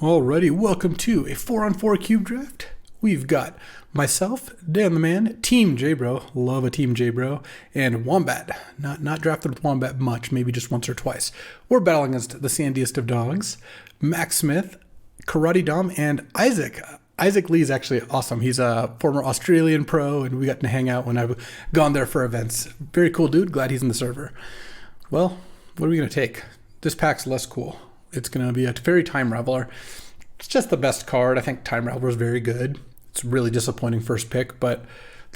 Alrighty, welcome to a 4-on-4 cube draft. We've got myself, Dan the Man, Team J-Bro, love a Team J-Bro, and Wombat. Not drafted with Wombat much, maybe just once or twice. We're battling against the sandiest of dogs, Max Smith, Karate Dom, and Isaac. Isaac Lee is actually awesome. He's a former Australian pro, and we got to hang out when I've gone there for events. Very cool dude. Glad he's in the server. Well, what are we going to take? This pack's less cool. It's going to be a Fairy Time Raveler. It's just the best card. I think Time Raveler is very good. It's a really disappointing first pick, but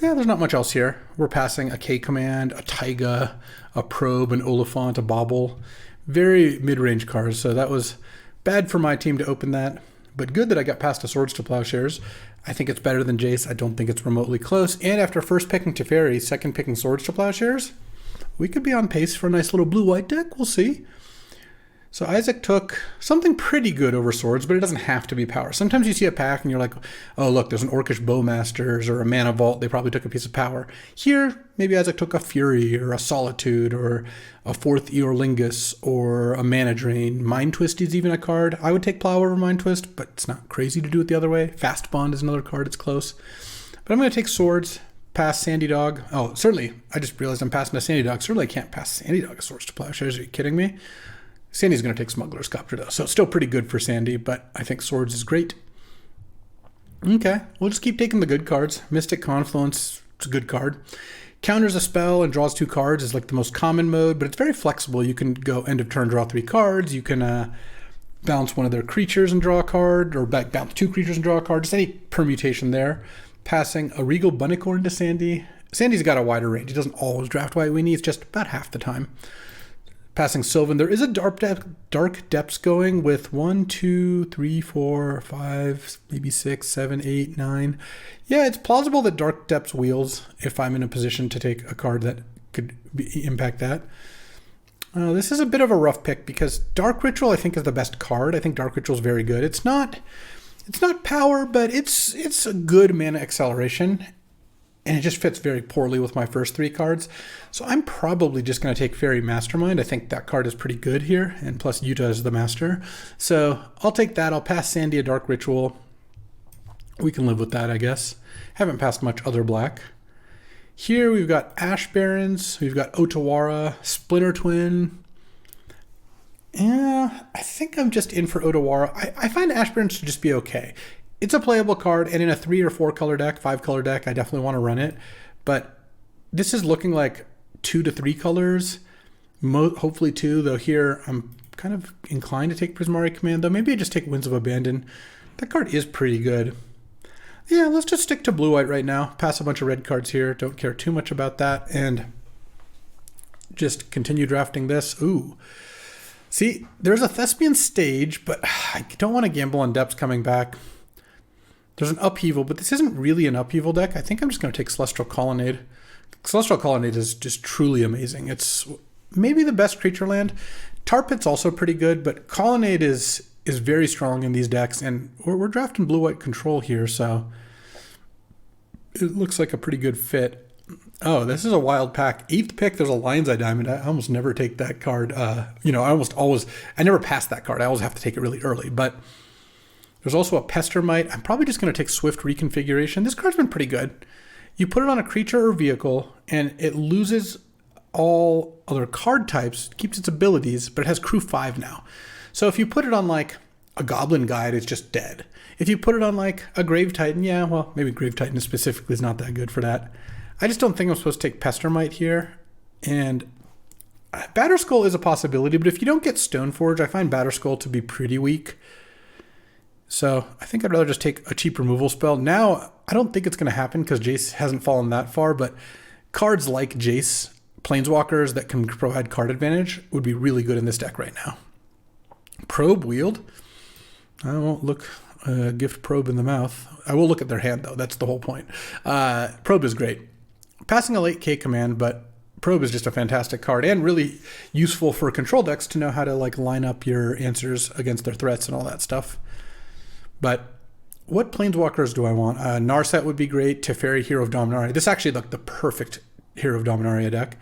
yeah, there's not much else here. We're passing a K Command, a Taiga, a Probe, an Oliphant, a Bobble. Very mid-range cards, so that was bad for my team to open that, but good that I got past the Swords to Plowshares. I think it's better than Jace. I don't think it's remotely close. And after first picking Teferi, second picking Swords to Plowshares, we could be on pace for a nice little blue-white deck. We'll see. So Isaac took something pretty good over Swords, but it doesn't have to be power. Sometimes you see a pack and you're like, oh, look, there's an Orcish Bowmasters or a Mana Vault. They probably took a piece of power. Here, maybe Isaac took a Fury or a Solitude or a 4th Eorlingus or a Mana Drain. Mind Twist is even a card. I would take Plow over Mind Twist, but it's not crazy to do it the other way. Fast Bond is another card. It's close. But I'm going to take Swords, pass Sandy Dog. Oh, certainly. I just realized I'm passing a Sandy Dog. Certainly I can't pass Sandy Dog as Swords to Plowshares. Are you kidding me? Sandy's going to take Smuggler's Copter, though, so it's still pretty good for Sandy, but I think Swords is great. Okay, we'll just keep taking the good cards. Mystic Confluence, it's a good card. Counters a spell and draws 2 cards is like the most common mode, but it's very flexible. You can go end of turn, draw 3 cards. You can bounce one of their creatures and draw a card, or bounce 2 creatures and draw a card. Just any permutation there. Passing a Regal Bunnicorn to Sandy. Sandy's got a wider range. He doesn't always draft White Weenie. It's just about half the time. Passing Sylvan. There is a dark depths going with 1, 2, 3, 4, 5, maybe 6, 7, 8, 9. Yeah, it's plausible that Dark Depths wheels if I'm in a position to take a card that could impact that. This is a bit of a rough pick because Dark Ritual I think is the best card. I think Dark Ritual is very good. It's not power, but it's a good mana acceleration. And it just fits very poorly with my first 3 cards. So I'm probably just going to take Fairy Mastermind. I think that card is pretty good here. And plus Utah is the master. So I'll take that. I'll pass Sandy a Dark Ritual. We can live with that, I guess. Haven't passed much other black. Here we've got Ash Barrens. We've got Otawara, Splinter Twin. Yeah, I think I'm just in for Otawara. I find Ash Barrens to just be okay. It's a playable card, and in a 3 or 4 color deck, 5 color deck, I definitely want to run it. But this is looking like 2 to 3 colors, hopefully 2, though here I'm kind of inclined to take Prismari Commando. Maybe I just take Winds of Abandon. That card is pretty good. Yeah, let's just stick to blue-white right now. Pass a bunch of red cards here. Don't care too much about that. And just continue drafting this. Ooh. See, there's a Thespian Stage, but I don't want to gamble on Depths coming back. There's an Upheaval, but this isn't really an Upheaval deck. I think I'm just going to take Celestial Colonnade. Celestial Colonnade is just truly amazing. It's maybe the best creature land. Tar Pit's also pretty good, but Colonnade is very strong in these decks, and we're drafting blue-white control here, so it looks like a pretty good fit. Oh, this is a wild pack. 8th pick, there's a Lion's Eye Diamond. I almost never take that card. I never pass that card. I always have to take it really early, but there's also a Pestermite. I'm probably just going to take Swift Reconfiguration. This card's been pretty good. You put it on a creature or vehicle, and it loses all other card types, keeps its abilities, but it has Crew 5 now. So if you put it on like a Goblin Guide, it's just dead. If you put it on like a Grave Titan, yeah, well, maybe Grave Titan specifically is not that good for that. I just don't think I'm supposed to take Pestermite here. And Batterskull is a possibility, but if you don't get Stoneforge, I find Batterskull to be pretty weak. So I think I'd rather just take a cheap removal spell. Now, I don't think it's going to happen because Jace hasn't fallen that far, but cards like Jace, Planeswalkers that can provide card advantage, would be really good in this deck right now. Probe Wield. I won't gift Probe in the mouth. I will look at their hand, though. That's the whole point. Probe is great. Passing a late K command, but Probe is just a fantastic card and really useful for control decks to know how to like line up your answers against their threats and all that stuff. But what Planeswalkers do I want? Narset would be great. Teferi, Hero of Dominaria. This actually looked the perfect Hero of Dominaria deck.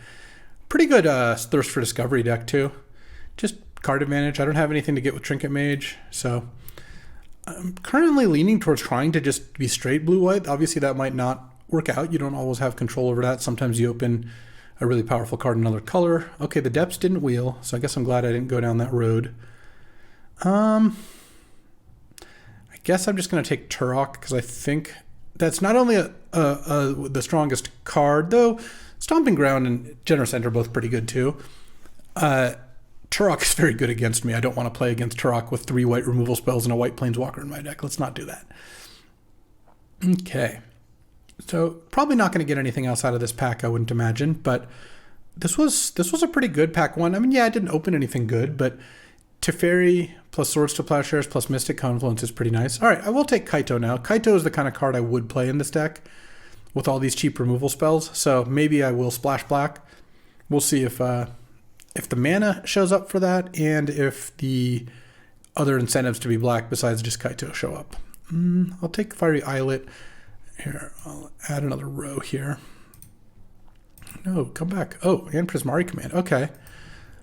Pretty good Thirst for Discovery deck, too. Just card advantage. I don't have anything to get with Trinket Mage, so I'm currently leaning towards trying to just be straight blue-white. Obviously, that might not work out. You don't always have control over that. Sometimes you open a really powerful card in another color. Okay, the depths didn't wheel, so I guess I'm glad I didn't go down that road. I guess I'm just going to take Turok because I think that's not only the strongest card, though Stomping Ground and Generous End are both pretty good too. Turok is very good against me. I don't want to play against Turok with 3 white removal spells and a white Planeswalker in my deck. Let's not do that. Okay. So probably not going to get anything else out of this pack, I wouldn't imagine, but this was a pretty good pack one. I mean, yeah, I didn't open anything good, but Teferi plus Swords to Plowshares plus Mystic Confluence is pretty nice. All right, I will take Kaito now. Kaito is the kind of card I would play in this deck with all these cheap removal spells, so maybe I will splash black. We'll see if the mana shows up for that and if the other incentives to be black besides just Kaito show up. I'll take Fiery Islet. Here, I'll add another row here. No, come back. Oh, and Prismari Command. Okay.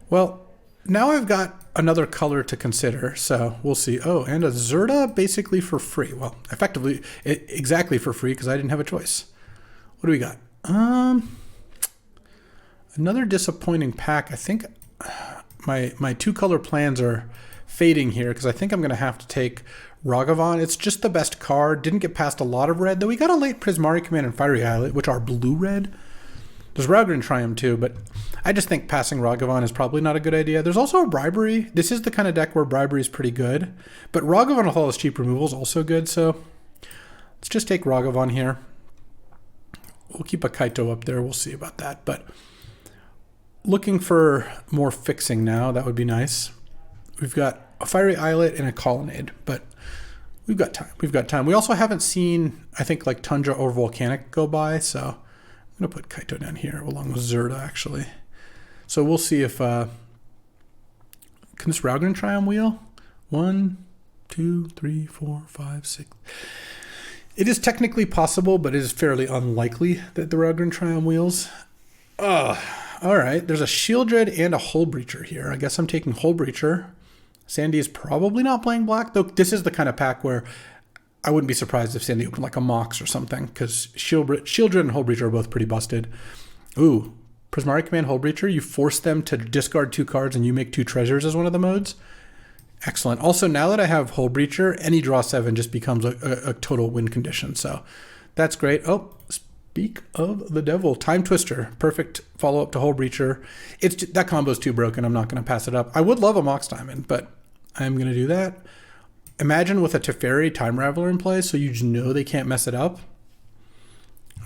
Well, now I've got another color to consider, so we'll see. Oh, and a Zerda basically for free. Well, effectively, exactly for free because I didn't have a choice. What do we got? Another disappointing pack. I think my 2-color plans are fading here because I think I'm going to have to take Ragavan. It's just the best card. Didn't get past a lot of red, though we got a late Prismari Command and Fiery Islet, which are blue-red. There's Ragran Triumph too, but I just think passing Ragavan is probably not a good idea. There's also a Bribery. This is the kind of deck where Bribery is pretty good, but Ragavan with all its cheap removal is also good, so let's just take Ragavan here. We'll keep a Kaito up there. We'll see about that, but looking for more fixing now. That would be nice. We've got a Fiery Islet and a Colonnade, but we've got time. We've got time. We also haven't seen, I think, like Tundra or Volcanic go by, so I'm going to put Kaito down here along with Zerda, actually. So we'll see if... can this Ragran Triumph wheel? 1, 2, 3, 4, 5, 6... It is technically possible, but it is fairly unlikely that the Ragran Triumph wheels. All right, there's a Shieldred and a Hullbreacher here. I guess I'm taking Hullbreacher. Sandy is probably not playing black, though this is the kind of pack where I wouldn't be surprised if Sandy opened like a Mox or something, because Shieldred and Hullbreacher are both pretty busted. Ooh, Prismari Command Hullbreacher, you force them to discard 2 cards and you make 2 treasures as one of the modes. Excellent. Also, now that I have Hullbreacher, any draw 7 just becomes a total win condition, so that's great. Oh, speak of the devil. Time Twister. Perfect follow-up to Hullbreacher. That combo's too broken. I'm not going to pass it up. I would love a Mox Diamond, but I'm going to do that. Imagine with a Teferi Time Raveler in play, so you just know they can't mess it up.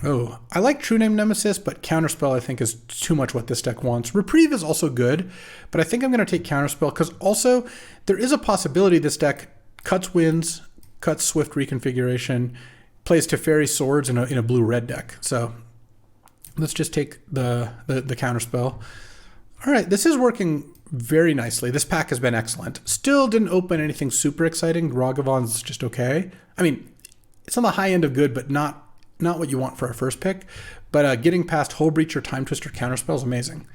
Oh, I like True Name Nemesis, but Counterspell I think is too much what this deck wants. Reprieve is also good, but I think I'm going to take Counterspell because also there is a possibility this deck cuts wins, cuts Swift Reconfiguration, plays Teferi Swords in a blue-red deck. So let's just take the Counterspell. All right, this is working very nicely. This pack has been excellent. Still didn't open anything super exciting. Ragavan's just okay. I mean, it's on the high end of good, but not what you want for a first pick. But getting past Hullbreacher, Time Twister, Counterspell is amazing.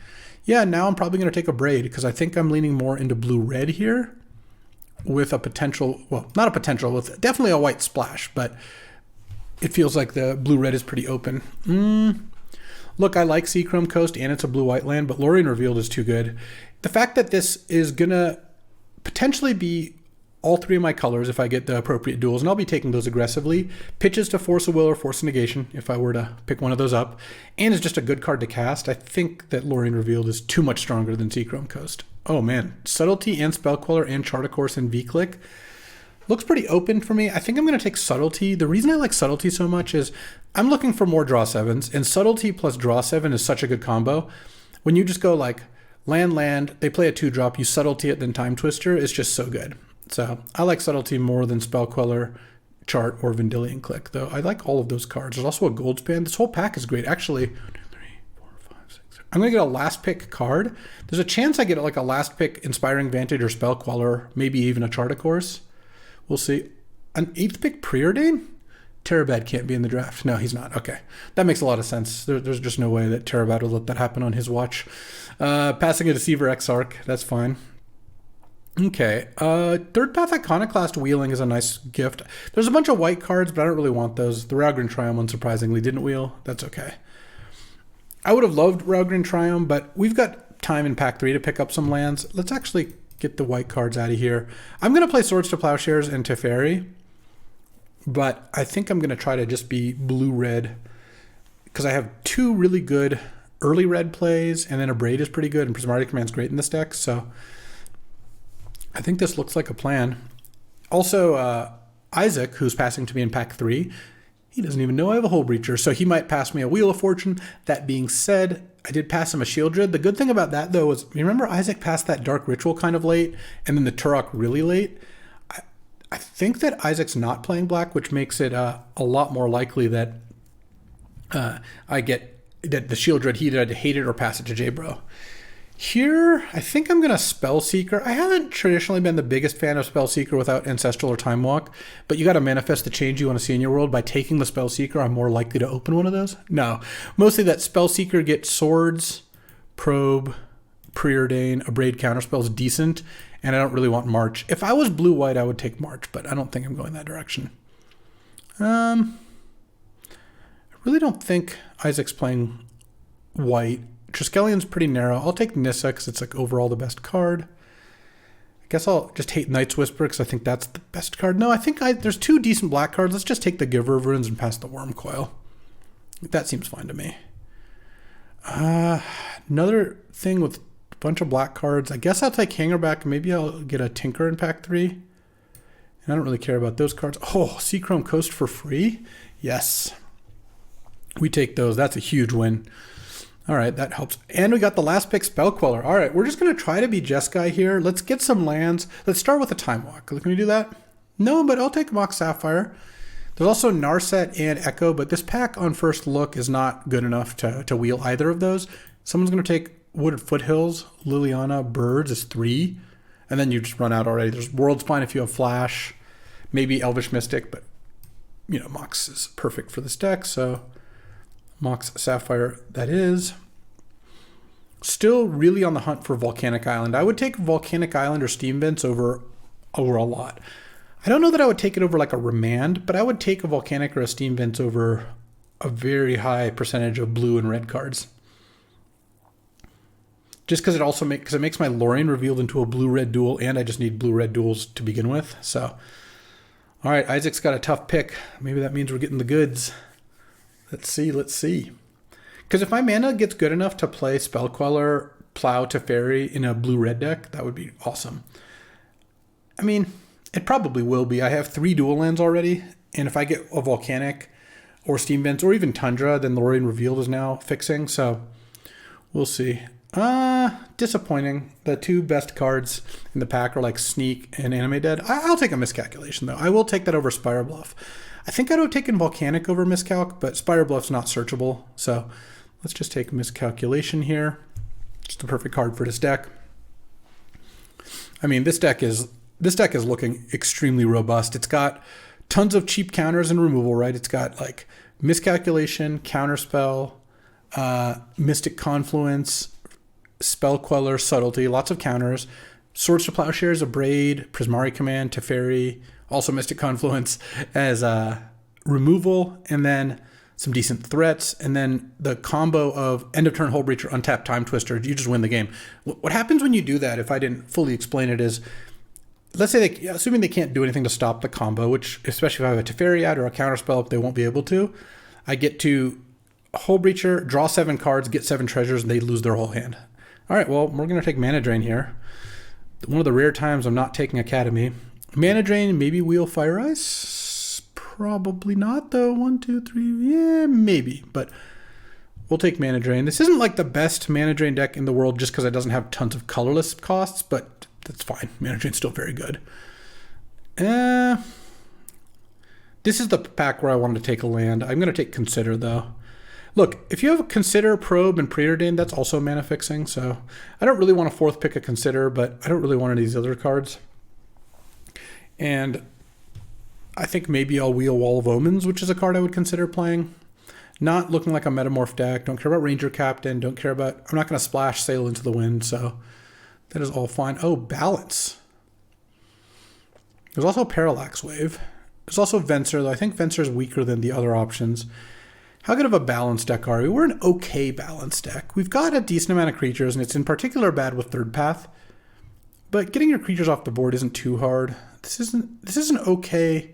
Yeah, now I'm probably going to take a Braid because I think I'm leaning more into blue-red here with a potential, well, not a potential, with definitely a white splash, but it feels like the blue-red is pretty open. Look, I like Seachrome Coast and it's a blue-white land, but Lorien Revealed is too good. The fact that this is going to potentially be all 3 of my colors if I get the appropriate duels, and I'll be taking those aggressively. Pitches to Force of Will or Force of Negation if I were to pick one of those up, and is just a good card to cast. I think that Lorien Revealed is too much stronger than Seachrome Coast. Oh man, Subtlety and Spell Queller and Chart a Course and V-Click. Looks pretty open for me. I think I'm going to take Subtlety. The reason I like Subtlety so much is I'm looking for more draw 7s, and Subtlety plus draw 7 is such a good combo. When you just go like land, they play a 2-drop, you Subtlety it, then Time Twister, it's just so good. So I like Subtlety more than Spell Queller, Chart, or Vendilion Click, though I like all of those cards. There's also a Goldspan. This whole pack is great. Actually, 1, 2, 3, 4, 5, 6, 7. I'm going to get a last pick card. There's a chance I get like a last pick Inspiring Vantage or Spell Queller, maybe even a Chart a Course. We'll see. An 8th pick Preordain? Terabad can't be in the draft. No, he's not. Okay. That makes a lot of sense. There's just no way that Terabad will let that happen on his watch. Passing a Deceiver Exarch, that's fine. Okay, Third Path Iconoclast Wheeling is a nice gift. There's a bunch of white cards, but I don't really want those. The Raugrin Triumph, unsurprisingly, didn't wheel. That's okay. I would have loved Raugrin Triumph, but we've got time in pack 3 to pick up some lands. Let's actually get the white cards out of here. I'm going to play Swords to Plowshares and Teferi, but I think I'm going to try to just be blue-red because I have 2 really good early red plays, and then a Braid is pretty good, and Prismatic Command's great in this deck, so I think this looks like a plan. Also, Isaac, who's passing to me in pack 3, he doesn't even know I have a Hull Breacher, so he might pass me a Wheel of Fortune. That being said, I did pass him a Shieldred. The good thing about that, though, is you remember Isaac passed that Dark Ritual kind of late, and then the Turok really late? I think that Isaac's not playing black, which makes it a lot more likely that I get that the Shieldred he did hate it or pass it to J-Bro. Here, I think I'm going to Spellseeker. I haven't traditionally been the biggest fan of Spellseeker without Ancestral or Time Walk, but you got to manifest the change you want to see in your world. By taking the Spellseeker, I'm more likely to open one of those. No, mostly that Spellseeker gets Swords, Probe, Preordain, a Braid Counterspell is decent, and I don't really want March. If I was blue-white, I would take March, but I don't think I'm going that direction. I really don't think Isaac's playing white. Triskellion's pretty narrow. I'll take Nissa because it's like overall the best card. I guess I'll just hate Night's Whisper because I think that's the best card. No, I think there's 2 decent black cards. Let's just take the Giver of Runes and pass the Worm Coil. That seems fine to me. Another thing with a bunch of black cards. I guess I'll take Hangerback. Maybe I'll get a Tinker in pack 3. And I don't really care about those cards. Oh, Seachrome Coast for free? Yes. We take those. That's a huge win. All right, that helps. And we got the last pick, Spell Queller. All right, we're just going to try to be Jeskai here. Let's get some lands. Let's start with a Time Walk. Can we do that? No, but I'll take Mox Sapphire. There's also Narset and Echo, but this pack on first look is not good enough to wheel either of those. Someone's going to take Wooded Foothills, Liliana, Birds is 3, and then you just run out already. There's World Spine if you have Flash, maybe Elvish Mystic, but you know, Mox is perfect for this deck, so Mox Sapphire that is. Still really on the hunt for Volcanic Island. I would take Volcanic Island or Steam Vents over a lot. I don't know that I would take it over like a Remand, but I would take a Volcanic or a Steam Vents over a very high percentage of blue and red cards. Just because it also makes my Lorien revealed into a blue-red duel, and I just need blue-red duels to begin with. So, all right, Isaac's got a tough pick. Maybe that means we're getting the goods. Let's see. Because if my mana gets good enough to play Spell Queller, Plow, Teferi in a blue-red deck, that would be awesome. I mean, it probably will be. I have 3 dual lands already, and if I get a Volcanic or Steam Vents or even Tundra, then Lorien Revealed is now fixing, so we'll see. Disappointing. The 2 best cards in the pack are like Sneak and Anime Dead. I'll take a Miscalculation, though. I will take that over Spire Bluff. I think I'd have taken Volcanic over Miscalc, but Spire Bluff's not searchable, so let's just take Miscalculation here. Just the perfect card for this deck. I mean, this deck is looking extremely robust. It's got tons of cheap counters and removal, right? It's got like Miscalculation, Counterspell, Mystic Confluence, Spell Queller, Subtlety, lots of counters. Swords to Plowshares, a Braid, Prismari Command, Teferi, also Mystic Confluence as removal, and then some decent threats, and then the combo of End of Turn Hull Breacher, Untap Time Twister, you just win the game. What happens when you do that, if I didn't fully explain it, is let's say assuming they can't do anything to stop the combo, which especially if I have a Teferi out or a Counterspell, they won't be able to, I get to Hull Breacher, draw 7 cards, get 7 treasures, and they lose their whole hand. All right, well, we're going to take Mana Drain here. One of the rare times I'm not taking Academy. Mana Drain, maybe Wheel Fire Ice? Probably not, though. 1, 2, 3, yeah, maybe. But we'll take Mana Drain. This isn't like the best Mana Drain deck in the world just because it doesn't have tons of colorless costs, but that's fine. Mana Drain's still very good. This is the pack where I wanted to take a land. I'm going to take Consider, though. Look, if you have a Consider, Probe, and Preordain, that's also mana fixing, so I don't really want to 4th pick a Consider, but I don't really want any of these other cards. And I think maybe I'll wheel Wall of Omens, which is a card I would consider playing. Not looking like a Metamorph deck. Don't care about Ranger Captain. I'm not going to splash Sail into the Wind, so that is all fine. Oh, Balance. There's also Parallax Wave. There's also Venser, though I think Venser is weaker than the other options. How good of a balanced deck are we? We're an okay balanced deck. We've got a decent amount of creatures, and it's in particular bad with third path. But getting your creatures off the board isn't too hard. This is an okay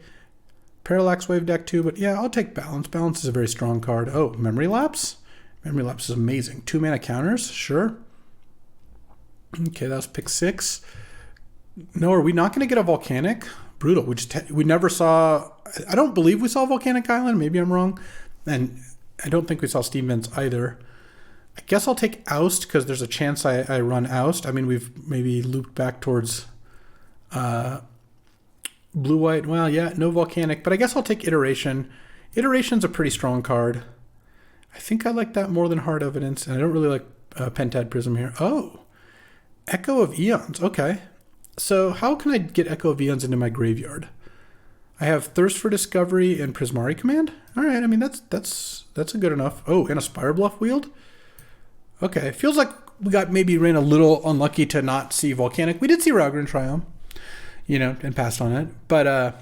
Parallax Wave deck too, but yeah, I'll take Balance. Balance is a very strong card. Oh, Memory Lapse? Memory Lapse is amazing. 2 mana counters, sure. Okay, that was pick 6. No, are we not going to get a Volcanic? Brutal. We never saw... I don't believe we saw Volcanic Island. Maybe I'm wrong. And I don't think we saw Steam Vents either. I guess I'll take Oust because there's a chance I run Oust. I mean, we've maybe looped back towards blue-white. Well, yeah, no Volcanic. But I guess I'll take Iteration. Iteration's a pretty strong card. I think I like that more than Hard Evidence. And I don't really like Pentad Prism here. Oh, Echo of Eons. Okay. So how can I get Echo of Eons into my graveyard? I have Thirst for Discovery and Prismari Command. All right, I mean, that's a good enough. Oh, and a Spire Bluff Wield? Okay, feels like we ran a little unlucky to not see Volcanic. We did see Ragran Triumph, and passed on it. But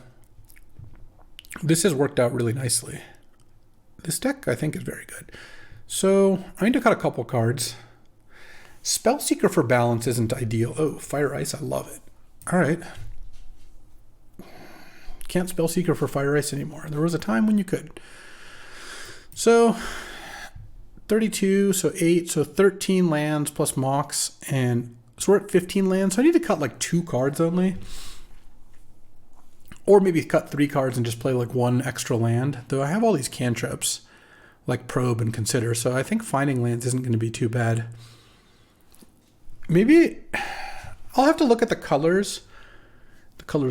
this has worked out really nicely. This deck, I think, is very good. So I need to cut a couple cards. Spellseeker for Balance isn't ideal. Oh, Fire Ice, I love it. All right. Can't Spellseeker for Fire Ice anymore. There was a time when you could. So 32, so 8, so 13 lands plus Mox, and so we're at 15 lands. So I need to cut like 2 cards only. Or maybe cut 3 cards and just play like 1 extra land. Though I have all these cantrips like Probe and Consider, so I think finding lands isn't going to be too bad. Maybe I'll have to look at the colors,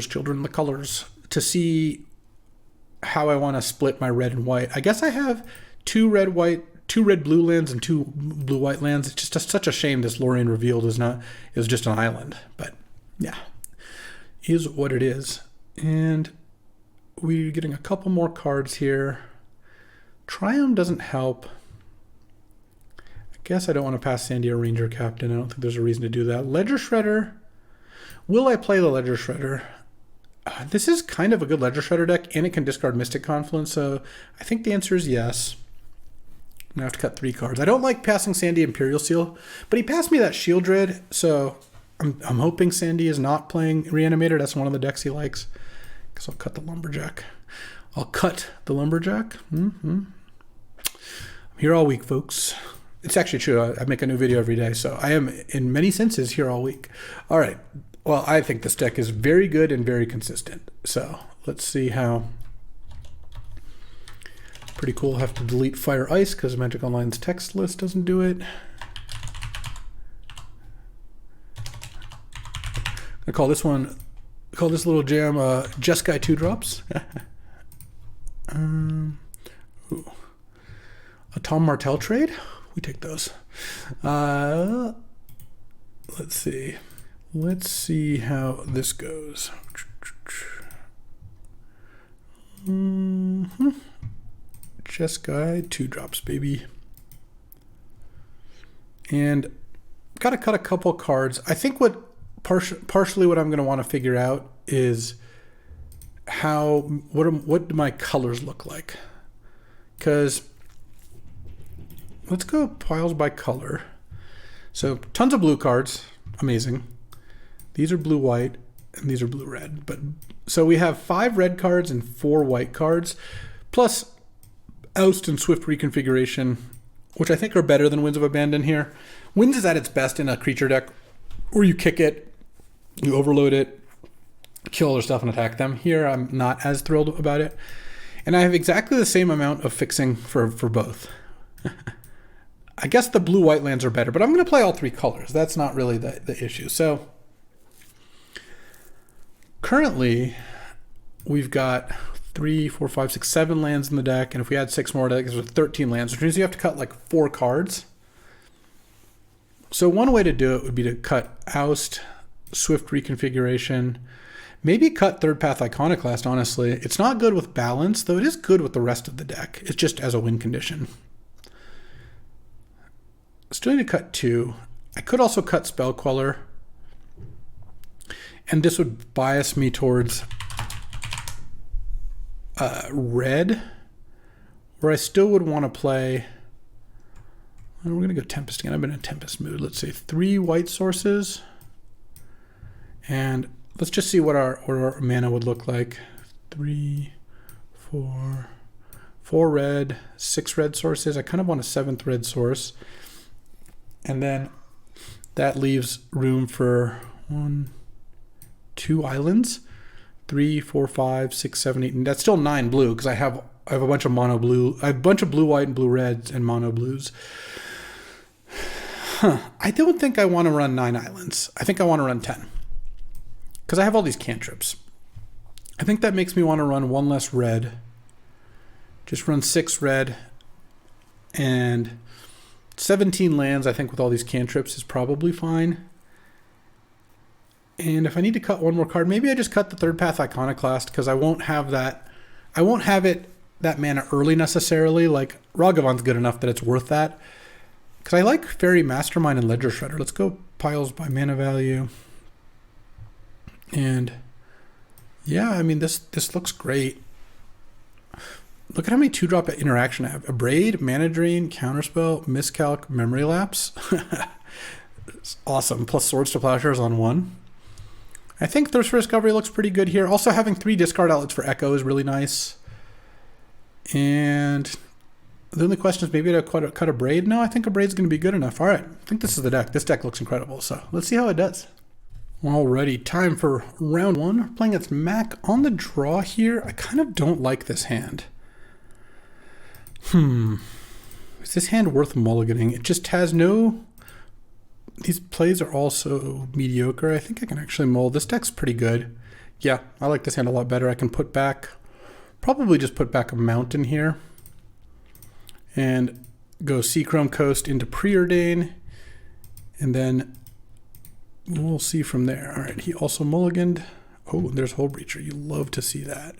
children, the colors, to see how I want to split my red and white. I guess I have 2 red-blue lands and 2 blue-white lands. It's just such a shame this Lorien Revealed is just an island. But yeah, is what it is. And we're getting a couple more cards here. Triumph doesn't help. I guess I don't want to pass Sandia Ranger Captain. I don't think there's a reason to do that. Ledger Shredder. Will I play the Ledger Shredder? This is kind of a good Ledger Shredder deck, and it can discard Mystic Confluence, so I think the answer is yes. I'm going to have to cut 3 cards. I don't like passing Sandy Imperial Seal, but he passed me that Shield Dread, so I'm hoping Sandy is not playing Reanimator. That's one of the decks he likes. Guess I'll cut the Lumberjack. I'm here all week, folks. It's actually true. I make a new video every day, so I am, in many senses, here all week. All right. Well, I think this deck is very good and very consistent. So let's see how. Pretty cool. I'll have to delete Fire Ice because Magic Online's text list doesn't do it. I call this little jam Jeskai 2-drops. Ooh. A Tom Martell trade? We take those. Let's see. Let's see how this goes. Jeskai 2-drops, baby. And gotta cut a couple cards. I think partially what I'm gonna want to figure out is what do my colors look like? Because let's go piles by color. So tons of blue cards, amazing. These are blue-white, and these are blue-red. But so we have 5 red cards and 4 white cards, plus Oust and Swift Reconfiguration, which I think are better than Winds of Abandon here. Winds is at its best in a creature deck where you kick it, you overload it, kill other stuff, and attack them. Here, I'm not as thrilled about it. And I have exactly the same amount of fixing for both. I guess the blue-white lands are better, but I'm going to play all 3 colors. That's not really the issue. So currently, we've got 3, 4, 5, 6, 7 lands in the deck, and if we add 6 more, that gives us 13 lands, which means you have to cut like 4 cards. So one way to do it would be to cut Oust, Swift Reconfiguration, maybe cut Third Path Iconoclast, honestly. It's not good with Balance, though it is good with the rest of the deck. It's just as a win condition. Still need to cut 2. I could also cut Spell Queller. And this would bias me towards red, where I still would want to play. We're going to go Tempest again. I've been in a Tempest mood. Let's say 3 white sources. And let's just see what our mana would look like. 3, 4, 4 red, 6 red sources. I kind of want a 7th red source. And then that leaves room for 1, 2 islands. 3, 4, 5, 6, 7, 8. And that's still 9 blue because I have a bunch of mono blue. I have a bunch of blue, white, and blue reds and mono blues. I don't think I want to run 9 islands. I think I want to run 10. Because I have all these cantrips. I think that makes me want to run 1 less red. Just run 6 red. And 17 lands, I think, with all these cantrips is probably fine. And if I need to cut 1 more card, maybe I just cut the Third Path Iconoclast, because I won't have that. I won't have it that mana early necessarily. Like, Ragavan's good enough that it's worth that. Because I like Fairy Mastermind and Ledger Shredder. Let's go piles by mana value. And yeah, I mean, this looks great. Look at how many 2-drop interaction I have. Abrade, Mana Drain, Counterspell, Miscalc, Memory Lapse. It's awesome. Plus Swords to Plowshares on 1. I think Thirst for Discovery looks pretty good here. Also having 3 discard outlets for Echo is really nice. And the only question is maybe to cut a Braid. No, I think a Braid's going to be good enough. All right, I think this is the deck. This deck looks incredible. So let's see how it does. Alrighty, time for round 1. We're playing against Mac on the draw here. I kind of don't like this hand. Is this hand worth mulliganing? It just has no... These plays are also mediocre. I think I can actually mull. This deck's pretty good. Yeah, I like this hand a lot better. I can put back... Probably just put back a Mountain here. And go Seachrome Coast into Preordain. And then... We'll see from there. All right, he also mulliganed. Oh, and there's Hullbreacher. You love to see that.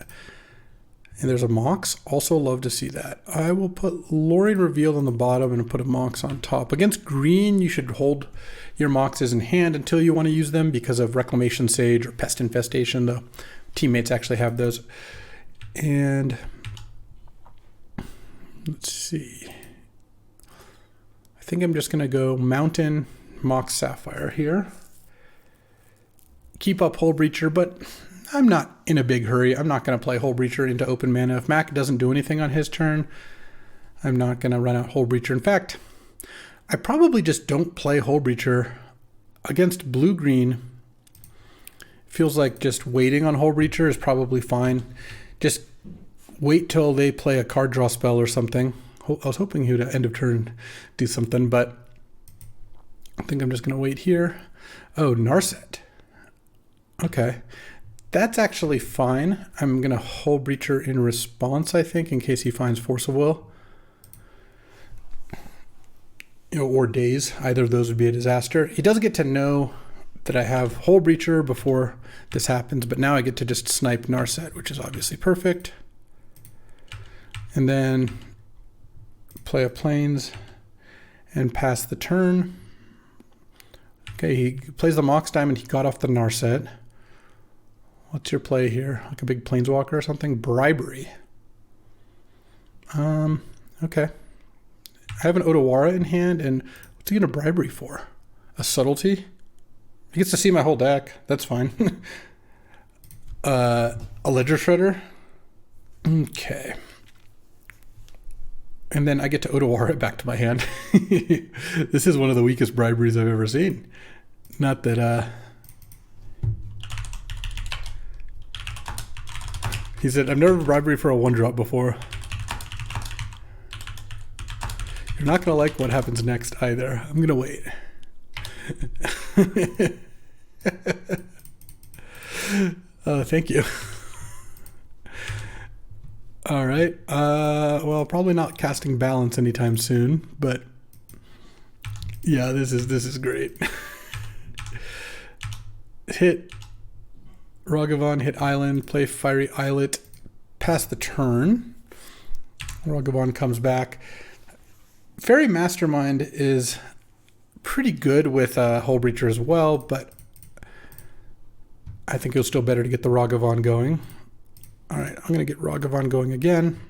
And there's a Mox. Also love to see that. I will put Lorien Revealed on the bottom and put a Mox on top. Against green, you should hold your Moxes in hand until you want to use them because of Reclamation Sage or Pest Infestation. The teammates actually have those. And let's see. I think I'm just going to go Mountain, Mox, Sapphire here. Keep up Hullbreacher, but I'm not in a big hurry. I'm not going to play Hullbreacher into open mana. If Mac doesn't do anything on his turn, I'm not going to run out Hullbreacher. In fact, I probably just don't play Hullbreacher against blue-green. Feels like just waiting on Hullbreacher is probably fine. Just wait till they play a card draw spell or something. I was hoping he would at end of turn do something, but I think I'm just going to wait here. Oh, Narset. Okay. That's actually fine. I'm going to Hullbreacher in response, I think, in case he finds Force of Will. Or Daze. Either of those would be a disaster. He does get to know that I have Hullbreacher before this happens, but now I get to just snipe Narset, which is obviously perfect. And then play a Plains and pass the turn. Okay, he plays the Mox Diamond. He got off the Narset. What's your play here? Like a big Planeswalker or something? Bribery. Okay. I have an Otawara in hand, and what's he going to bribery for? A Subtlety? He gets to see my whole deck. That's fine. A Ledger Shredder? Okay. And then I get to Otawara it back to my hand. This is one of the weakest briberies I've ever seen. Not that, He said, I've never bribery for a 1-drop before. You're not going to like what happens next either. I'm going to wait. Thank you. All right. Well, probably not casting Balance anytime soon, but yeah, this is great. Hit Ragavan, hit Island, play Fiery Islet, pass the turn. Ragavan comes back. Fairy Mastermind is pretty good with Hullbreacher as well, but I think it was still better to get the Ragavan going. All right, I'm going to get Ragavan going again.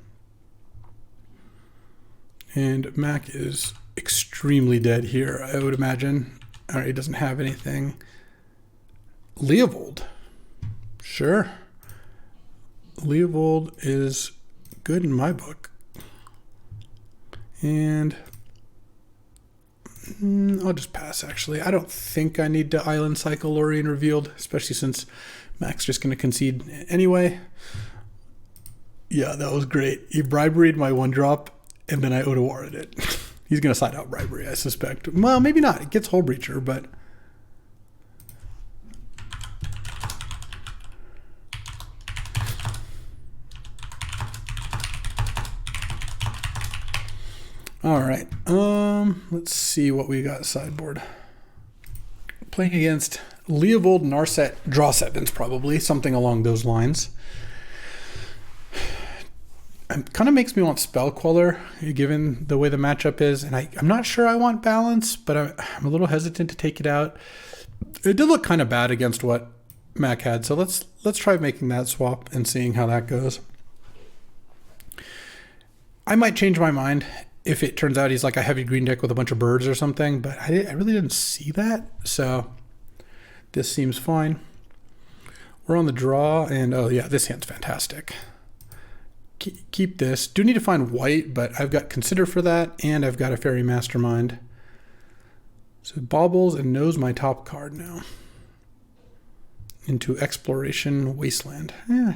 And Mac is extremely dead here, I would imagine. All right, he doesn't have anything. Leovold. Sure. Leovold is good in my book. And I'll just pass, actually. I don't think I need to Island Cycle Lorien Revealed, especially since Mac's just going to concede anyway. Yeah, that was great. He briberied my 1-drop, and then I Odawara'd it. He's going to side out bribery, I suspect. Well, maybe not. It gets Hull Breacher, but... All right, let's see what we got sideboard. Playing against Leovold, Narset, draw 7s probably, something along those lines. It kind of makes me want Spell Queller, given the way the matchup is, and I'm not sure I want Balance, but I'm a little hesitant to take it out. It did look kind of bad against what Mac had, so let's try making that swap and seeing how that goes. I might change my mind if it turns out he's like a heavy green deck with a bunch of birds or something, but I really didn't see that, so this seems fine. We're on the draw, and oh yeah, this hand's fantastic. Keep this. Do need to find white, but I've got Consider for that, and I've got a Fairy Mastermind. So bobbles and knows my top card now. Into Exploration Wasteland. Yeah,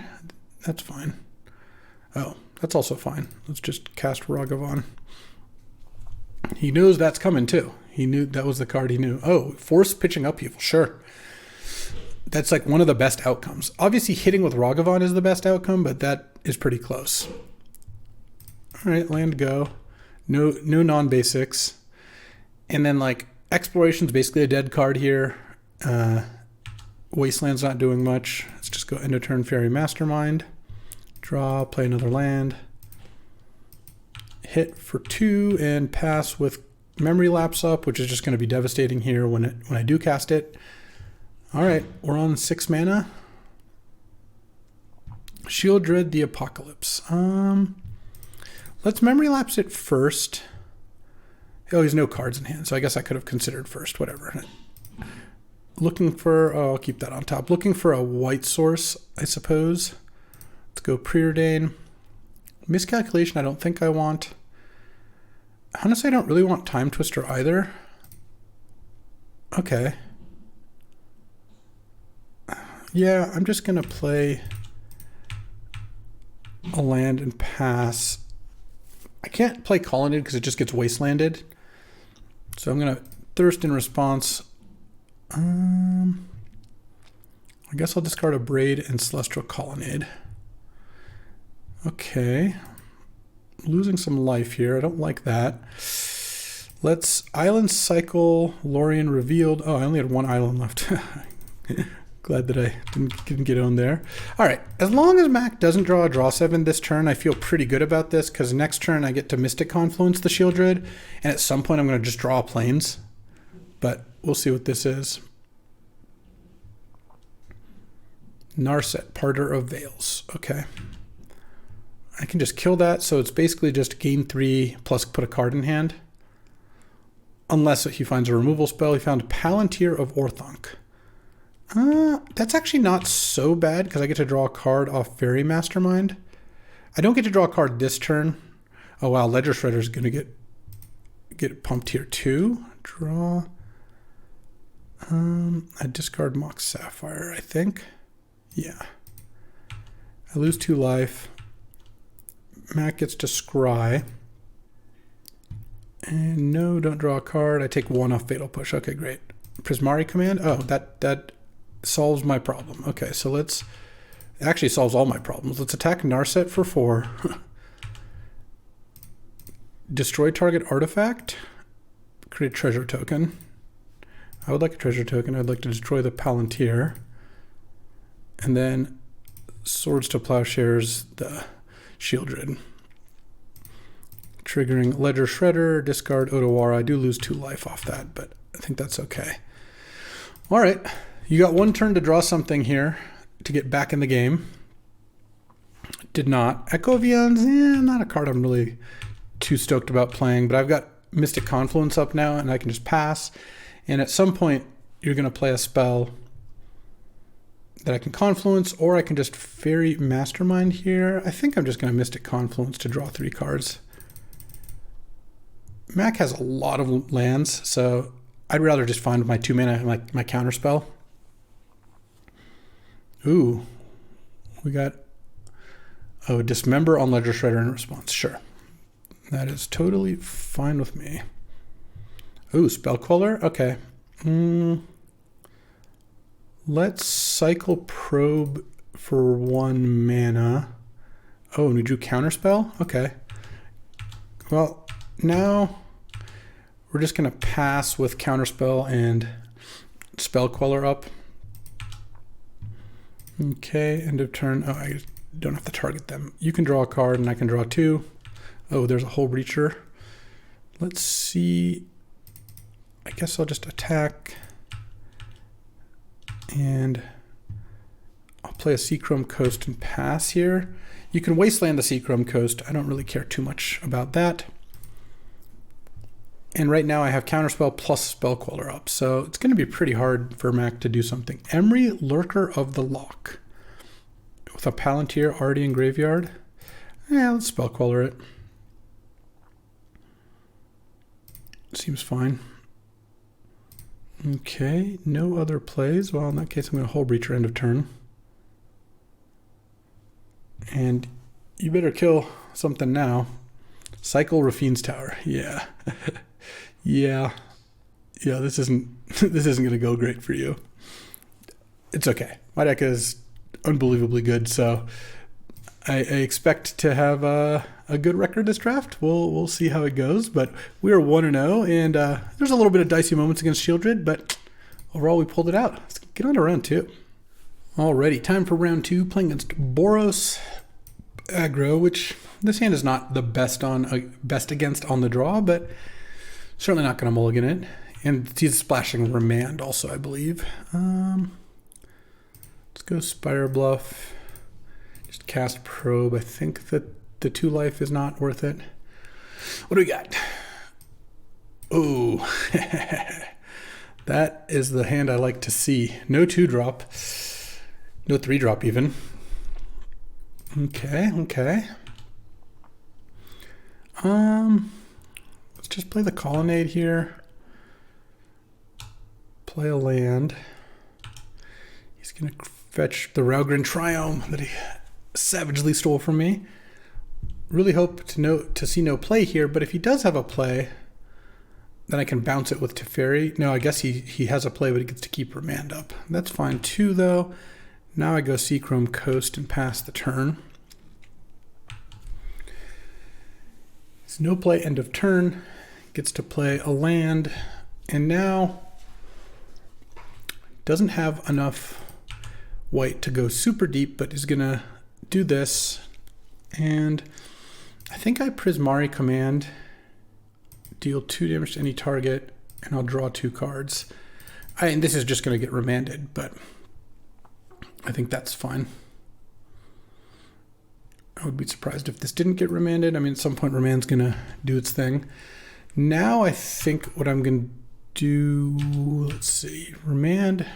that's fine. Oh, that's also fine. Let's just cast Ragavan. He knows that's coming too. He knew that was the card he knew. Oh, Force Pitching Upheaval, sure. That's like one of the best outcomes. Obviously hitting with Ragavan is the best outcome, but that is pretty close. All right, land go. No non-basics. And then like Exploration's basically a dead card here. Wasteland's not doing much. Let's just go end of turn Fairy Mastermind. Draw, play another land. Hit for 2 and pass with Memory Lapse up, which is just going to be devastating here when I do cast it. All right, we're on 6 mana. Shieldred the Apocalypse. Let's Memory Lapse it first. Oh, there's no cards in hand, so I guess I could have considered first. Whatever. Looking for... Oh, I'll keep that on top. Looking for a white source, I suppose. Let's go Preordain. Miscalculation I don't think I want. Honestly, I don't really want Time Twister either. Okay. Yeah, I'm just going to play a land and pass. I can't play Colonnade because it just gets wastelanded. So I'm going to Thirst in response. I guess I'll discard a Braid and Celestial Colonnade. Okay. Losing some life here. I don't like that. Let's Island Cycle Lorien Revealed. Oh, I only had 1 island left. Glad that I didn't get owned there. All right. As long as Mac doesn't draw a draw 7 this turn, I feel pretty good about this because next turn I get to Mystic Confluence the Shieldred, and at some point I'm going to just draw planes. But we'll see what this is. Narset, Parter of Veils. Okay. I can just kill that, so it's basically just gain 3 plus put a card in hand. Unless he finds a removal spell. He found Palantir of Orthonk. That's actually not so bad because I get to draw a card off Fairy Mastermind. I don't get to draw a card this turn. Oh wow, Ledger Shredder's gonna get pumped here too. Draw. I discard Mox Sapphire, I think. Yeah. I lose 2 life. Mac gets to scry. And no, don't draw a card. I take 1 off Fatal Push. Okay, great. Prismari Command. Oh, that solves my problem. Okay, so let's... It actually solves all my problems. Let's attack Narset for 4. Destroy target artifact. Create a treasure token. I would like a treasure token. I'd like to destroy the Palantir. And then Swords to Plowshares the Shieldred. Triggering Ledger Shredder, discard Odawara. I do lose 2 life off that, but I think that's okay. All right. You got one turn to draw something here to get back in the game. Did not. Echo of Eons, not a card I'm really too stoked about playing, but I've got Mystic Confluence up now, and I can just pass. And at some point, you're going to play a spell that I can Confluence, or I can just Fairy Mastermind here. I think I'm just going to Mystic Confluence to draw 3 cards. Mac has a lot of lands, so I'd rather just find my 2 mana, my counter spell. Ooh, we got Dismember on Ledger Shredder in response. Sure, that is totally fine with me. Ooh, Spell Queller. Okay. Let's cycle Probe for 1 mana. Oh, and we drew Counterspell? Okay. Well, now we're just going to pass with Counterspell and Spell Queller up. Okay, end of turn. Oh, I don't have to target them. You can draw a card and I can draw 2. Oh, there's a Hull Breacher. Let's see. I guess I'll just attack. And I'll play a Seachrome Coast and pass here. You can Wasteland the Seachrome Coast. I don't really care too much about that. And right now I have Counterspell plus Spell Queller up, so it's going to be pretty hard for Mac to do something. Emery, Lurker of the Loch. With a Palantir already in graveyard. Yeah, let's Spell Queller it. Seems fine. Okay, no other plays. Well, in that case, I'm going to Hull Breacher end of turn. And you better kill something now. Cycle Rafine's Tower. Yeah. Yeah, this isn't going to go great for you. It's okay. My deck is unbelievably good, so I expect to have a good record this draft. We'll see how it goes, but we are 1-0, and there's a little bit of dicey moments against Shieldred, but overall we pulled it out. Let's get on to round 2. Alrighty, time for round 2, playing against Boros aggro, which this hand is not the best against on the draw, but certainly not going to mulligan it. And he's splashing Remand also, I believe. Let's go Spire Bluff. Just cast Probe. I think that the 2 life is not worth it. What do we got? Oh, that is the hand I like to see. No 2-drop. No 3-drop even. Okay. Let's just play the Colonnade here. Play a land. He's going to fetch the Raugrin Triome that he savagely stole from me. Really hope to see no play here, but if he does have a play, then I can bounce it with Teferi. No, I guess he has a play, but he gets to keep Remand up. That's fine too, though. Now I go Seachrome Coast and pass the turn. It's no play, end of turn. Gets to play a land, and now doesn't have enough white to go super deep, but is gonna do this. And I think I Prismari Command, deal 2 damage to any target, and I'll draw 2 cards. And this is just gonna get remanded, but I think that's fine. I would be surprised if this didn't get remanded. I mean, at some point Remand's gonna do its thing. Now I think what I'm gonna do, let's see, Remand,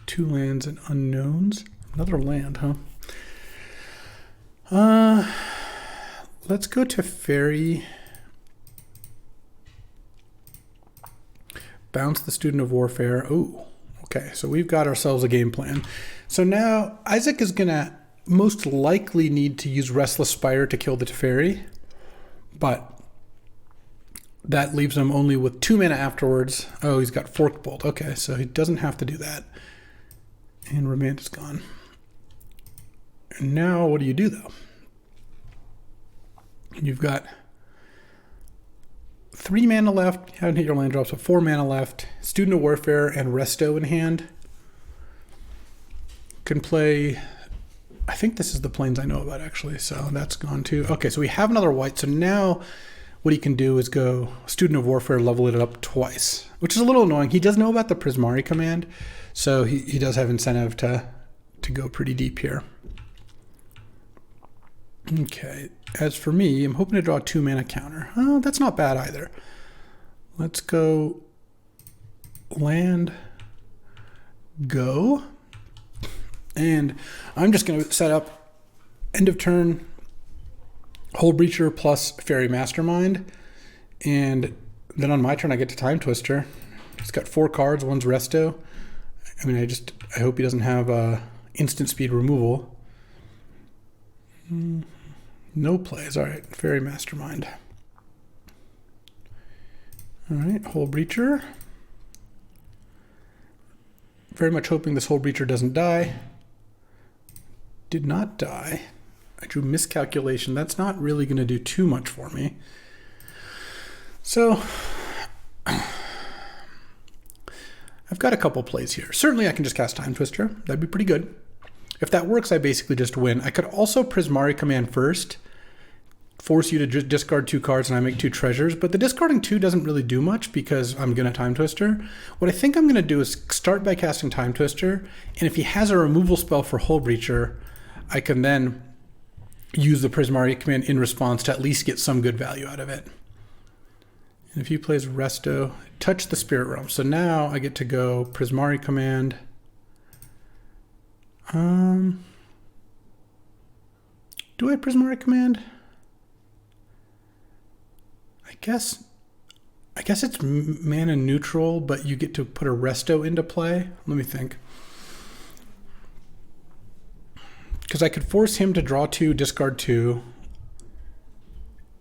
2 lands and unknowns. Another land, huh? Let's go to Fairy. Bounce the Student of Warfare. Oh, okay, so we've got ourselves a game plan. So now Isaac is gonna most likely need to use Restless Spire to kill the Teferi, but that leaves him only with 2 mana afterwards. Oh, he's got Forked Bolt. Okay, so he doesn't have to do that. And Remand is gone. And now what do you do, though? You've got 3 mana left. You haven't hit your land drops, so 4 mana left. Student of Warfare and Resto in hand. Can play... I think this is the planes I know about, actually, so that's gone too. Okay, so we have another white. So now what he can do is go Student of Warfare, level it up twice, which is a little annoying. He does know about the Prismari command, so he does have incentive to go pretty deep here. Okay, as for me, I'm hoping to draw a 2-mana counter. Oh, that's not bad either. Let's go land, go. And I'm just going to set up end of turn, Hold Breacher plus Fairy Mastermind. And then on my turn, I get to Time Twister. He's got 4 cards, one's Resto. I mean, I hope he doesn't have instant speed removal. No plays. All right, Fairy Mastermind. All right, Hold Breacher. Very much hoping this Hold Breacher doesn't die. Did not die. I drew Miscalculation. That's not really going to do too much for me. So I've got a couple plays here. Certainly I can just cast Time Twister. That'd be pretty good. If that works, I basically just win. I could also Prismari command first, force you to discard 2 cards and I make 2 treasures, but the discarding 2 doesn't really do much because I'm going to Time Twister. What I think I'm going to do is start by casting Time Twister, and if he has a removal spell for Hold Breacher, I can then use the Prismari command in response to at least get some good value out of it. And if he plays Resto, touch the Spirit Realm. So now I get to go Prismari command. Do I Prismari command? I guess it's mana neutral, but you get to put a Resto into play. Let me think. Because I could force him to draw 2, discard 2.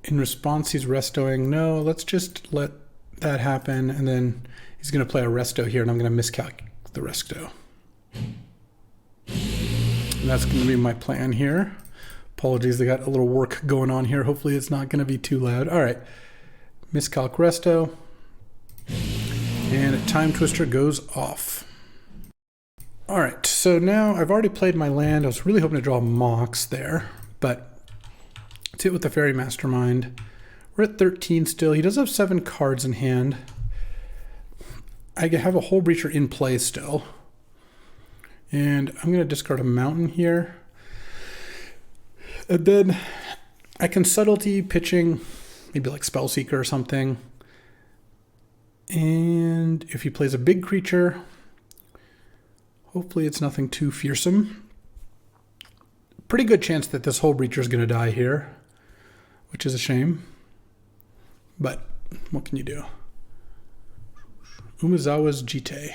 In response, he's Restoing. No, let's just let that happen. And then he's going to play a Resto here, and I'm going to miscalculate the Resto. And that's going to be my plan here. Apologies, I got a little work going on here. Hopefully it's not going to be too loud. All right. Miscalc Resto. And a Time Twister goes off. All right, so now I've already played my land. I was really hoping to draw Mox there, but let's hit with the Fairy Mastermind. We're at 13 still. He does have 7 cards in hand. I have a Hold Breacher in play still. And I'm going to discard a Mountain here. And then I can Subtlety pitching, maybe like Spellseeker or something. And if he plays a big creature, hopefully it's nothing too fearsome. Pretty good chance that this Hold Breacher is going to die here, which is a shame. But what can you do? Umezawa's Jite.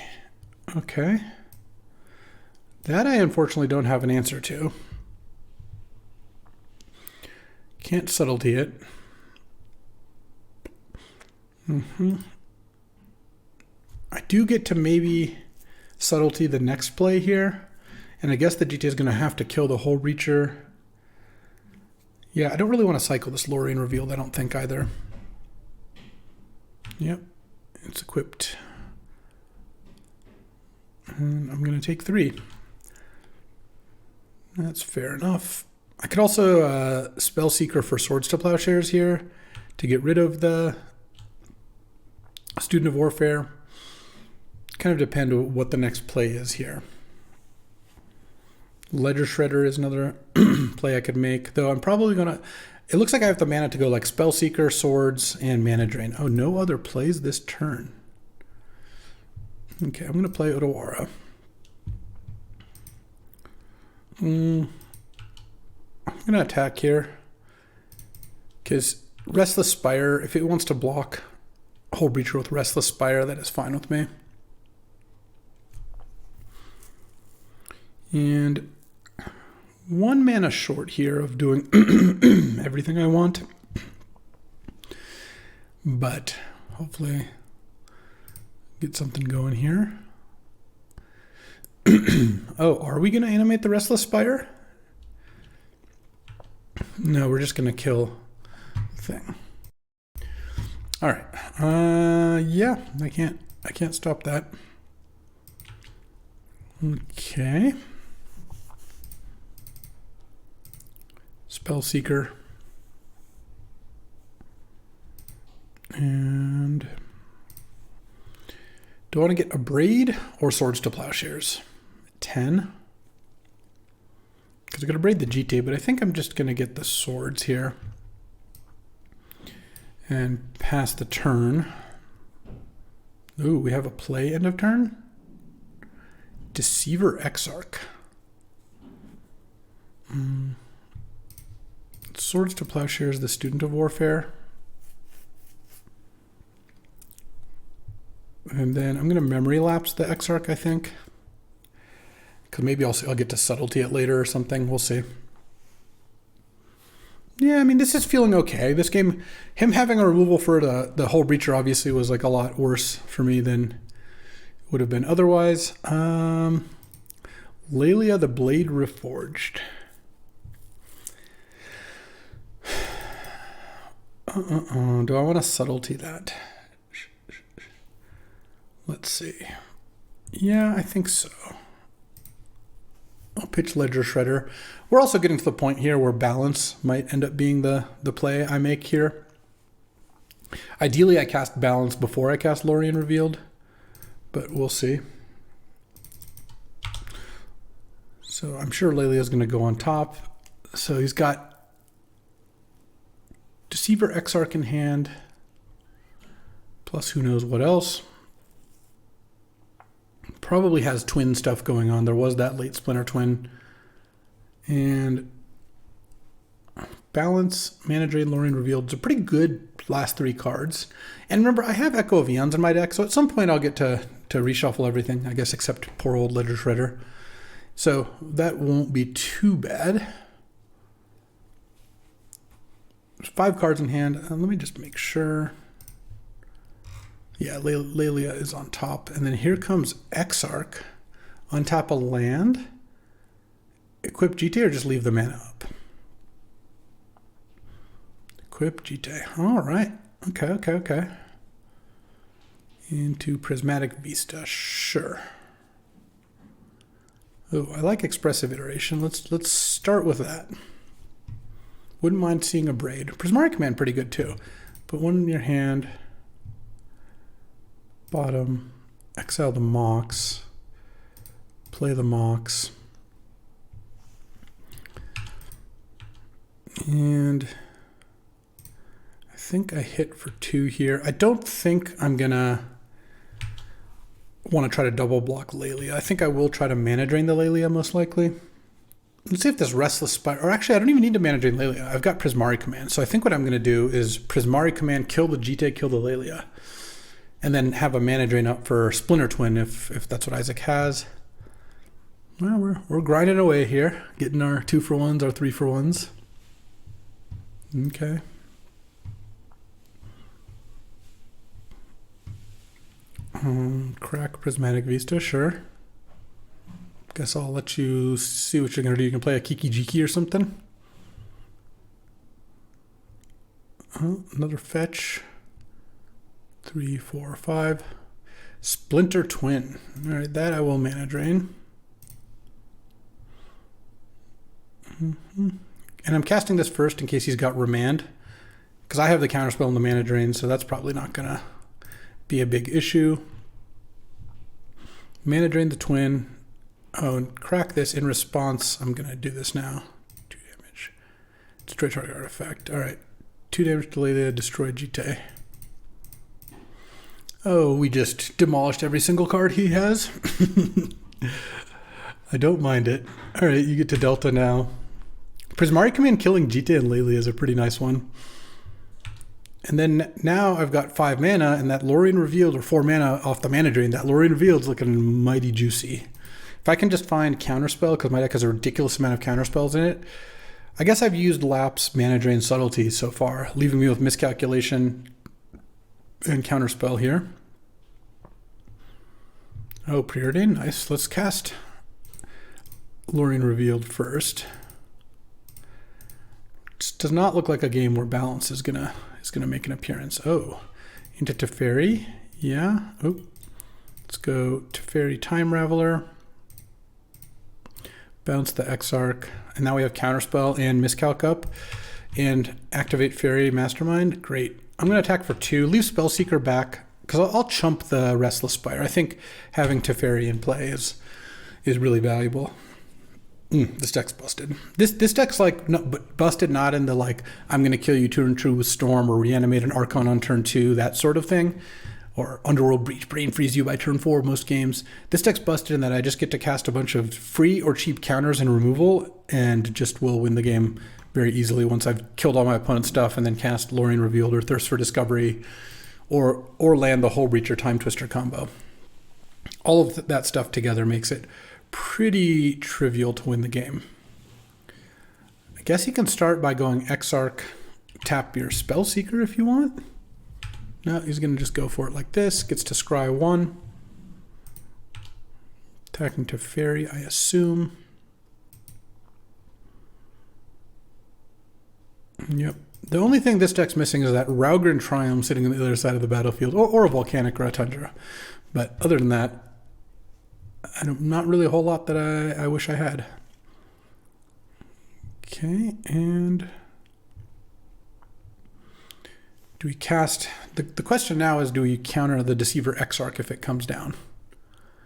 Okay. That I unfortunately don't have an answer to. Can't Subtlety it. I do get to maybe Subtlety the next play here. And I guess the GT is going to have to kill the Hold Breacher. Yeah, I don't really want to cycle this Lorien Revealed, I don't think either. Yep, it's equipped. And I'm going to take 3. That's fair enough. I could also Spellseeker for Swords to Plowshares here to get rid of the Student of Warfare. Kind of depend on what the next play is here. Ledger Shredder is another play I could make, though I'm probably going to... It looks like I have the mana to go like Spellseeker, Swords, and Mana Drain. Oh, no other plays this turn. Okay, I'm going to play Otawara. I'm going to attack here because Restless Spire, if it wants to block Hold Breacher with Restless Spire, that is fine with me. And 1 mana short here of doing everything I want. But hopefully get something going here. Oh, are we going to animate the Restless Spire? No, we're just going to kill the thing. All right. Yeah, I can't stop that. Okay. Spellseeker. And do I want to get a braid or swords to plowshares? 10. Because I'm going to braid the GT, but I think I'm just going to get the swords here. And pass the turn. Ooh, we have a play end of turn. Deceiver Exarch. Swords to plowshares, the student of warfare. And then I'm going to memory lapse the Exarch, I think. Because maybe I'll get to subtlety it later or something. We'll see. Yeah, I mean, this is feeling okay. This game, him having a removal for the whole breacher obviously was like a lot worse for me than it would have been otherwise. Lelia the Blade Reforged. Do I want to subtlety that? Let's see. Yeah, I think so. I'll pitch Ledger Shredder. We're also getting to the point here where balance might end up being the play I make here. Ideally, I cast balance before I cast Lorien Revealed, but we'll see. So I'm sure Lelia's going to go on top. So he's got Deceiver Exarch in hand, plus who knows what else. Probably has twin stuff going on. There was that late Splinter Twin. And balance, Mana Drain, Lorien Revealed. It's a pretty good last 3 cards. And remember, I have Echo of Eons in my deck, so at some point I'll get to reshuffle everything, I guess, except poor old Ledger Shredder. So that won't be too bad. There's 5 cards in hand. Let me just make sure. Yeah, Lelia is on top. And then here comes Exarch. Untap a land. Equip GT or just leave the mana up? Equip GT. All right. Okay. Into Prismatic Vista. Sure. Oh, I like Expressive Iteration. Let's start with that. Wouldn't mind seeing a braid. Prismari Command pretty good too. Put one in your hand. Bottom, exile the Mox, play the Mox, and I think I hit for 2 here. I don't think I'm gonna want to try to double block Lelia. I think I will try to Mana Drain the Lelia most likely. Let's see if this Restless Spider, or actually I don't even need to Mana Drain Lelia. I've got Prismari Command, so I think what I'm gonna do is Prismari Command, kill the GT, kill the Lelia. And then have a Mana Drain up for Splinter Twin if that's what Isaac has. Well, we're grinding away here, getting our 2-for-1s, our 3-for-1s. Okay. Crack Prismatic Vista, sure. Guess I'll let you see what you're gonna do. You can play a Kiki Jiki or something. Another fetch. 3, 4, 5. Splinter Twin. All right, that I will Mana Drain. And I'm casting this first in case he's got Remand, because I have the counterspell and the Mana Drain, so that's probably not gonna be a big issue. Mana Drain the Twin. Oh, and crack this. In response, I'm gonna do this now. 2 damage. Destroy target artifact. All right, 2 damage to Lelia, destroy Jite. Oh, we just demolished every single card he has. I don't mind it. All right, you get to Delta now. Prismari Command killing Jite and Lelia is a pretty nice one. And then now I've got 5 mana, and that Lorien Revealed, or 4 mana off the Mana Drain, that Lorien Revealed is looking mighty juicy. If I can just find Counterspell, because my deck has a ridiculous amount of Counterspells in it, I guess I've used Lapse, Mana Drain, Subtlety so far, leaving me with Miscalculation and Counterspell here. Oh, Preordain, nice. Let's cast Lorien Revealed first. This does not look like a game where balance is gonna make an appearance. Oh, into Teferi, yeah. Oh, let's go Teferi Time Raveler. Bounce the Exarch, and now we have Counterspell and Miscalc up, and activate Fairy Mastermind. Great. I'm going to attack for 2, leave Spellseeker back, because I'll chump the Restless Spire. I think having Teferi in play is really valuable. This deck's busted. This deck's like busted, not in the like I'm going to kill you turn 2 with Storm or reanimate an Archon on turn 2, that sort of thing, or Underworld Breach, brain freeze you by turn 4 most games. This deck's busted in that I just get to cast a bunch of free or cheap counters and removal, and just will win the game very easily once I've killed all my opponent's stuff, and then cast Lorien Revealed or Thirst for Discovery, or land the Hull Breach or Time Twister combo. All of that stuff together makes it pretty trivial to win the game. I guess you can start by going Exarch, tap your Spellseeker if you want. No, he's going to just go for it like this. Gets to scry 1. Attacking Teferi, I assume. Yep. The only thing this deck's missing is that Raugrin Triumph sitting on the other side of the battlefield, or a Volcanic or a Tundra. But other than that, not really a whole lot that I wish I had. Okay, and do we cast... The question now is, do we counter the Deceiver Exarch if it comes down?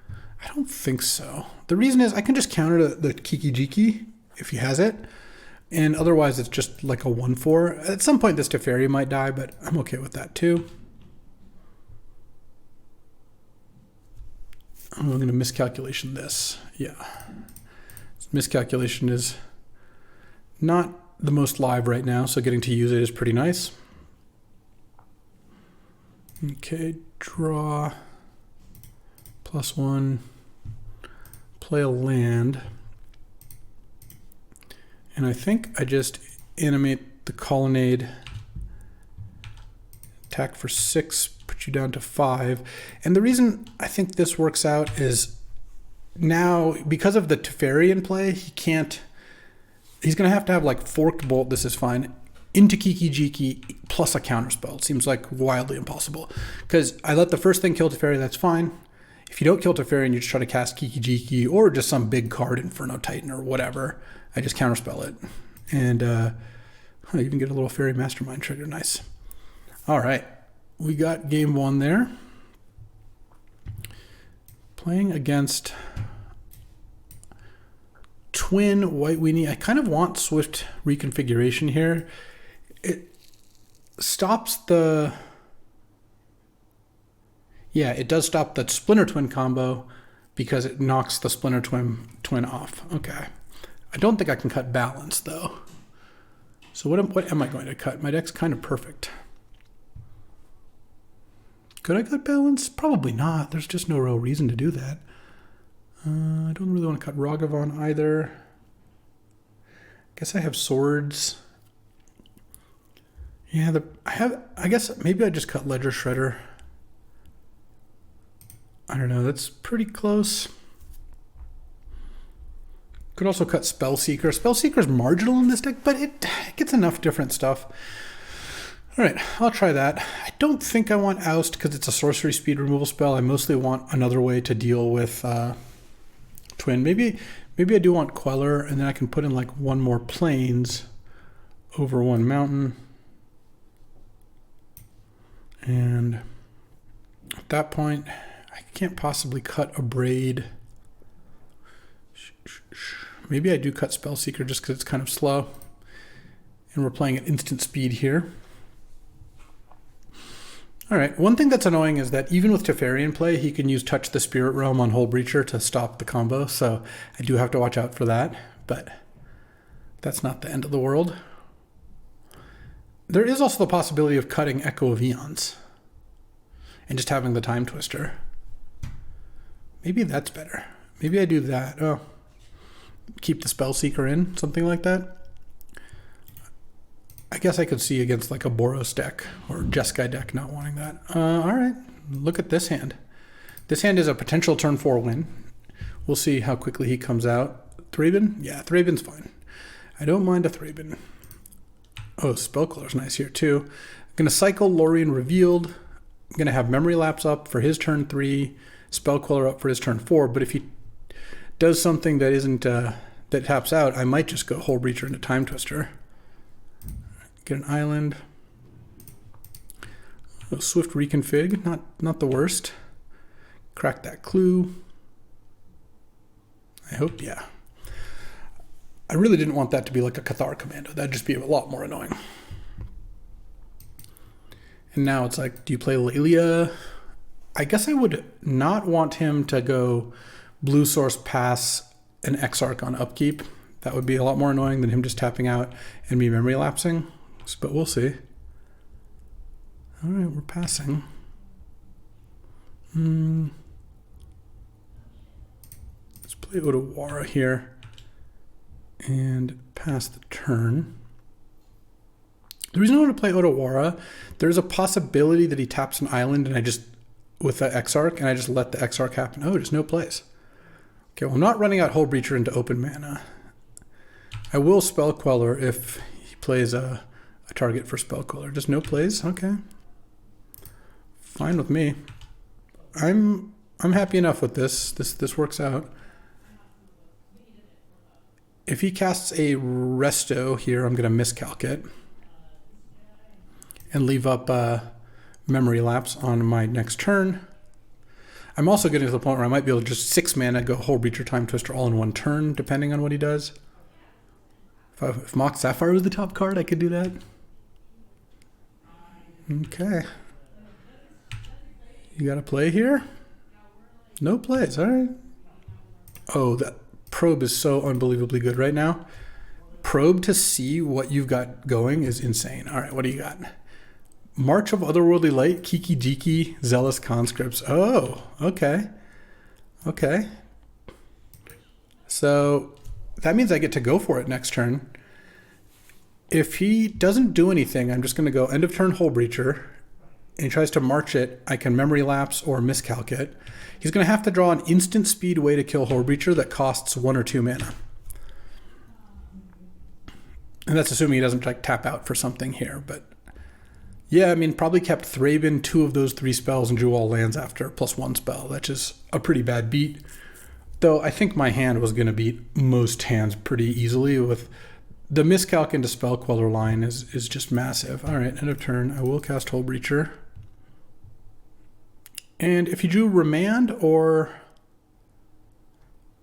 I don't think so. The reason is I can just counter the Kiki Jiki if he has it, and otherwise it's just like a 1/4. At some point this Teferi might die, but I'm okay with that too. I'm going to miscalculation this. Yeah. Miscalculation is not the most live right now, so getting to use it is pretty nice. Okay, draw. +1. Play a land. And I think I just animate the Colonnade. Attack for 6. Put you down to 5. And the reason I think this works out is now, because of the Teferi in play, he's going to have like Forked Bolt, this is fine, into Kiki Jiki plus a counterspell. It seems like wildly impossible. Because I let the first thing kill Teferi, that's fine. If you don't kill Teferi and you just try to cast Kiki Jiki or just some big card, Inferno Titan or whatever, I just counterspell it. And I even get a little Fairy Mastermind trigger, nice. All right. We got game 1 there. Playing against Twin White Weenie. I kind of want Swift Reconfiguration here. It stops the... Yeah, it does stop the Splinter Twin combo because it knocks the Splinter Twin off. Okay. I don't think I can cut Balance, though. So what am I going to cut? My deck's kind of perfect. Could I cut Balance? Probably not. There's just no real reason to do that. I don't really want to cut Ragavan either. Guess I have Swords. Yeah, I guess maybe I just cut Ledger Shredder. I don't know. That's pretty close. Could also cut Spellseeker. Spellseeker's marginal in this deck, but it gets enough different stuff. All right, I'll try that. I don't think I want Oust because it's a sorcery speed removal spell. I mostly want another way to deal with Twin. Maybe I do want Queller, and then I can put in like 1 more Plains over 1 mountain. And at that point, I can't possibly cut Abrade. Maybe I do cut Spellseeker just because it's kind of slow. And we're playing at instant speed here. All right, one thing that's annoying is that even with Teferi in play, he can use Touch the Spirit Realm on Hull Breacher to stop the combo, so I do have to watch out for that, but that's not the end of the world. There is also the possibility of cutting Echo of Eons and just having the Time Twister. Maybe that's better. Maybe I do that. Oh, keep the Spellseeker in, something like that. I guess I could see against like a Boros deck or Jeskai deck not wanting that. All right, look at this hand. This hand is a potential turn 4 win. We'll see how quickly he comes out. Thraben? Yeah, Thraben's fine. I don't mind a Thraben. Oh, Spellcrawler's nice here too. I'm going to cycle Lorien Revealed. I'm going to have Memory Lapse up for his turn 3, Spellcrawler up for his turn 4, but if he does something that isn't, that taps out, I might just go Hull Breacher into Time Twister. Get an island. Swift reconfig, not the worst. Crack that clue. I hope, yeah. I really didn't want that to be like a Cathar commando. That'd just be a lot more annoying. And now it's like, do you play Lelia? I guess I would not want him to go blue source pass an Exarch on upkeep. That would be a lot more annoying than him just tapping out and me memory lapsing. But we'll see. All right, we're passing. Let's play Otawara here and pass the turn. The reason I want to play Otawara, there's a possibility that he taps an island and I just, with the Exarch, and I just let the Exarch happen. Oh, there's no place. Okay, well, I'm not running out Hull Breacher into open mana. I will Spell Queller if he plays a target for Spell Queller. Just no plays? Okay. Fine with me. I'm happy enough with this. This works out. If he casts a Resto here, I'm going to miscalc it and leave up Memory Lapse on my next turn. I'm also getting to the point where I might be able to just 6 mana, go Hull Breacher, Time Twister all in one turn, depending on what he does. If Mox Sapphire was the top card, I could do that. Okay. You got a play here? No plays, all right. Oh, that Probe is so unbelievably good right now. Probe to see what you've got going is insane. All right, what do you got? March of Otherworldly Light, Kiki Jiki, Zealous Conscripts. Oh, okay. Okay. So that means I get to go for it next turn. If he doesn't do anything, I'm just going to go end of turn Hull Breacher. And he tries to march it, I can Memory Lapse or miscalc it. He's going to have to draw an instant speed way to kill Hull Breacher that costs 1 or 2 mana. And that's assuming he doesn't like tap out for something here, but yeah, I mean, probably kept Thraben 2 of those 3 spells and drew all lands after, plus 1 spell. That's just a pretty bad beat. Though I think my hand was going to beat most hands pretty easily with the miscalc into Spell Queller line is just massive. All right, end of turn. I will cast Hull Breacher. And if you drew Remand or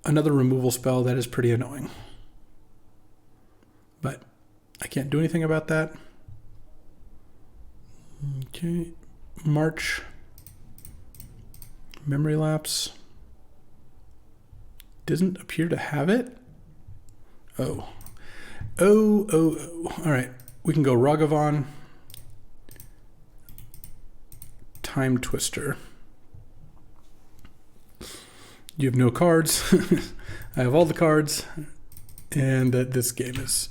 another removal spell, that is pretty annoying. But I can't do anything about that. Okay, March, Memory Lapse. Doesn't appear to have it. Oh. All right, we can go Ragavan, Time Twister. You have no cards. I have all the cards, and this game is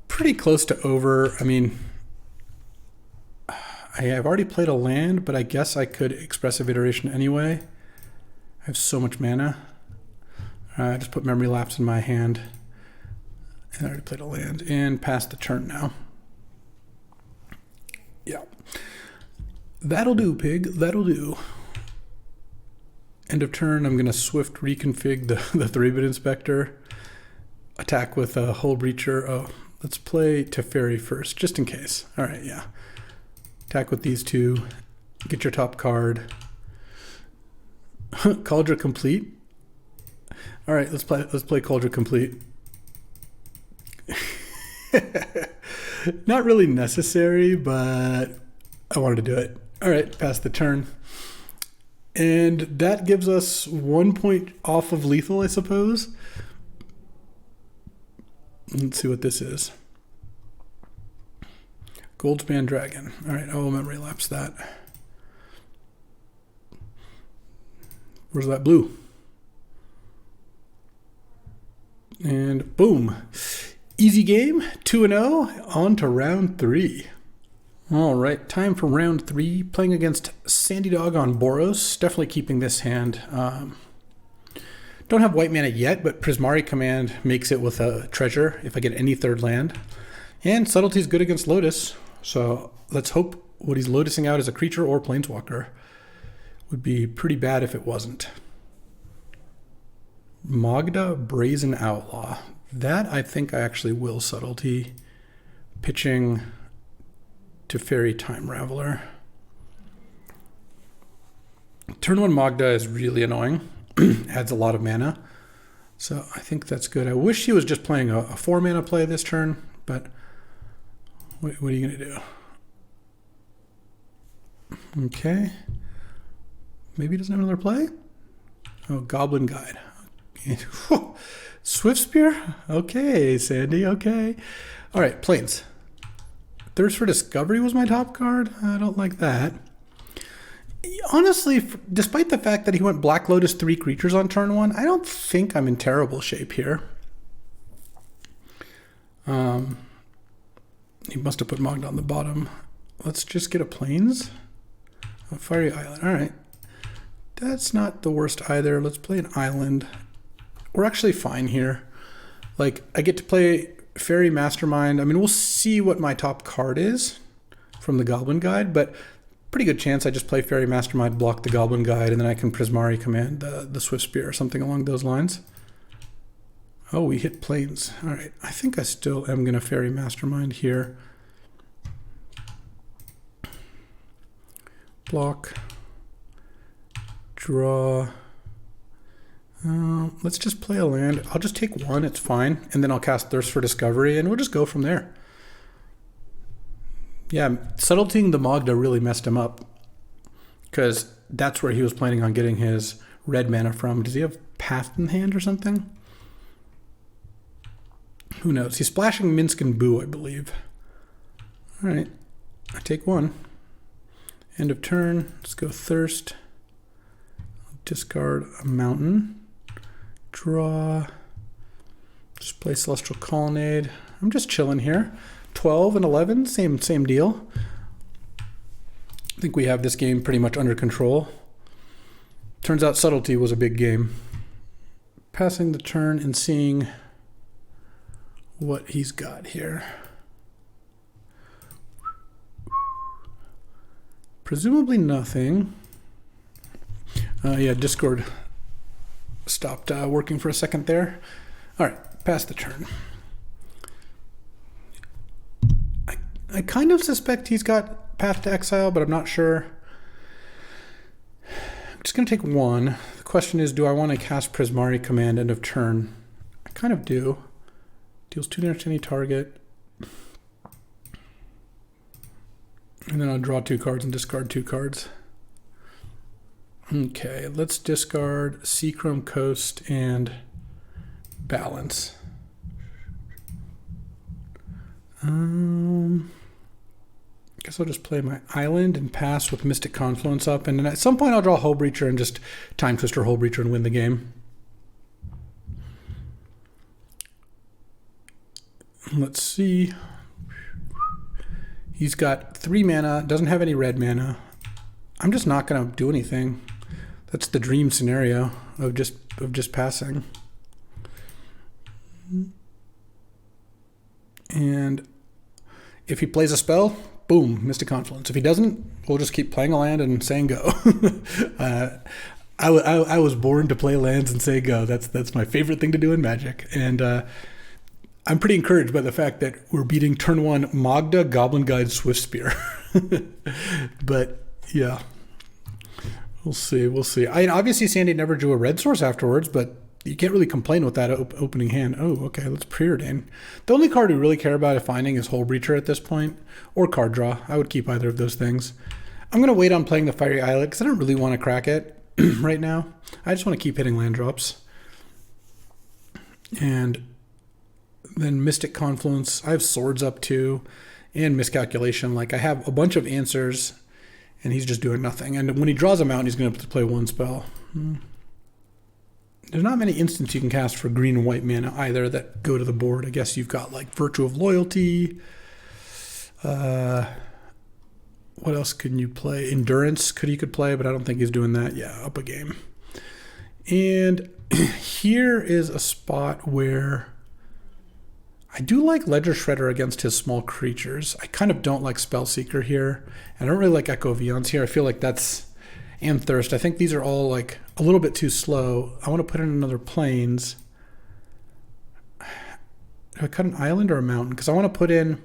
pretty close to over. I mean, I have already played a land, but I guess I could Expressive Iteration anyway. I have so much mana. I just put Memory Lapse in my hand. And I already played a land and passed the turn now. Yeah. That'll do, pig. That'll do. End of turn, I'm going to Swift reconfig the 3-bit Inspector. Attack with a Hull Breacher. Oh, let's play Teferi first, just in case. All right, yeah. Attack with these 2. Get your top card. Cauldron Complete. All right, let's play Cauldron Complete. Not really necessary, but I wanted to do it. All right, pass the turn. And that gives us 1 point off of lethal, I suppose. Let's see what this is. Goldspan Dragon. All right, I will Memory Lapse that. Where's that blue? And boom. Easy game, 2-0, on to round 3. All right, time for round 3, playing against Sandy Dog on Boros. Definitely keeping this hand. Don't have white mana yet, but Prismari Command makes it with a treasure if I get any third land. And Subtlety is good against Lotus, so let's hope what he's Lotusing out is a creature or Planeswalker. Would be pretty bad if it wasn't. Magda Brazen Outlaw. That I think I actually will Subtlety. Pitching Teferi Time Raveler. Turn 1 Magda is really annoying. Adds a lot of mana. So I think that's good. I wish he was just playing a 4 mana play this turn, but what are you going to do? Okay. Maybe he doesn't have another play? Oh, Goblin Guide. Swift Spear? Okay, Sandy, okay. All right, Plains. Thirst for Discovery was my top card. I don't like that. Honestly, despite the fact that he went Black Lotus 3 creatures on turn 1, I don't think I'm in terrible shape here. He must have put Mogd on the bottom. Let's just get a Plains. A Fiery Island. All right. That's not the worst either. Let's play an Island. We're actually fine here. Like, I get to play Fairy Mastermind. I mean, we'll see what my top card is from the Goblin Guide, but pretty good chance I just play Fairy Mastermind, block the Goblin Guide, and then I can Prismari command the Swift Spear or something along those lines. Oh, we hit Plains. All right, I think I still am going to Fairy Mastermind here. Block. Draw. Let's just play a land. I'll just take 1, it's fine. And then I'll cast Thirst for Discovery, and we'll just go from there. Yeah, subtletying the Magda really messed him up, because that's where he was planning on getting his red mana from. Does he have Path in hand or something? Who knows? He's splashing Minsk and Boo, I believe. All right, I take 1. End of turn. Let's go Thirst. Discard a mountain. Draw. Just play Celestial Colonnade. I'm just chilling here. 12 and 11, same deal. I think we have this game pretty much under control. Turns out Subtlety was a big game. Passing the turn and seeing what he's got here. Presumably nothing. Yeah, Discord stopped working for a second there. All right, pass the turn. I kind of suspect he's got Path to Exile, but I'm not sure. I'm just going to take 1. The question is, do I want to cast Prismari command end of turn? I kind of do. Deals 2 damage to any target. And then I'll draw 2 cards and discard 2 cards. Okay, let's discard Seachrome Coast and Balance. Guess I'll just play my Island and pass with Mystic Confluence up, and then at some point I'll draw Hull Breacher and just Time Twister Hull Breacher and win the game. Let's see. He's got 3 mana, doesn't have any red mana. I'm just not going to do anything. That's the dream scenario of just passing. And if he plays a spell, boom, Mystic Confluence. If he doesn't, we'll just keep playing a land and saying go. I was born to play lands and say go. That's my favorite thing to do in Magic. And I'm pretty encouraged by the fact that we're beating turn 1 Magda, Goblin Guide, Swift Spear. But yeah, we'll see. I mean, obviously Sandy never drew a red source afterwards, but you can't really complain with that opening hand. Oh, okay, let's preordain. The only card we really care about finding is Hull Breacher at this point, or card draw. I would keep either of those things. I'm going to wait on playing the Fiery Islet because I don't really want to crack it right now. I just want to keep hitting land drops. And then Mystic Confluence. I have Swords up too, and Miscalculation. Like, I have a bunch of answers, and he's just doing nothing. And when he draws a mountain, he's going to have to play 1 spell. There's not many instants you can cast for green and white mana either that go to the board. I guess you've got like Virtue of Loyalty. What else can you play? Endurance he could play, but I don't think he's doing that. Yeah, up a game. And here is a spot where I do like Ledger Shredder against his small creatures. I kind of don't like Spellseeker here. I don't really like Echo Viance here. I feel like and Thirst. I think these are all like a little bit too slow. I want to put in another Plains. Do I cut an island or a mountain? Because I want to put in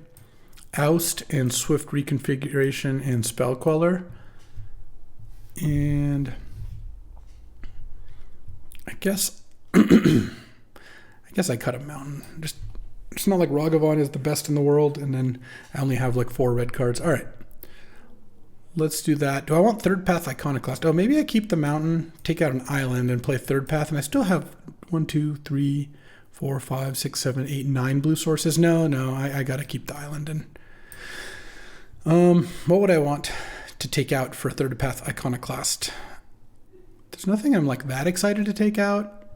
Oust and Swift Reconfiguration and Spell Queller. And I guess I guess I cut a mountain. Just it's not like Ragavan is the best in the world, and then I only have like 4 red cards. All right. Let's do that. Do I want third path Iconoclast? Oh, maybe I keep the mountain, take out an island, and play third path, and I still have 1, 2, 3, 4, 5, 6, 7, 8, 9 blue sources. No, I gotta keep the island. And what would I want to take out for third path Iconoclast? There's nothing I'm like that excited to take out.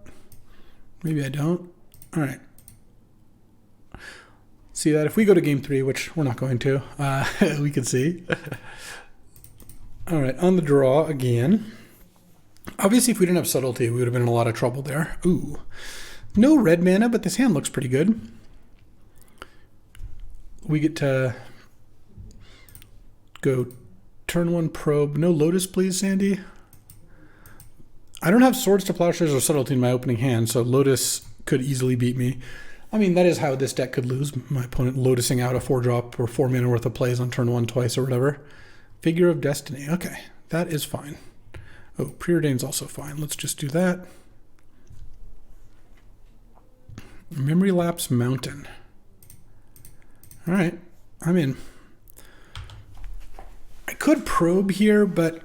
Maybe I don't. All right. See that if we go to game 3, which we're not going to, we can see. All right, on the draw again. Obviously, if we didn't have subtlety, we would have been in a lot of trouble there. Ooh. No red mana, but this hand looks pretty good. We get to go turn 1 probe. No Lotus, please, Sandy. I don't have Swords to Plowshares or Subtlety in my opening hand, so Lotus could easily beat me. I mean, that is how this deck could lose. My opponent lotusing out a 4-drop or 4 mana worth of plays on turn 1 twice or whatever. Figure of Destiny. Okay, that is fine. Oh, Preordain's also fine. Let's just do that. Memory Lapse Mountain. All right, I'm in. I could probe here, but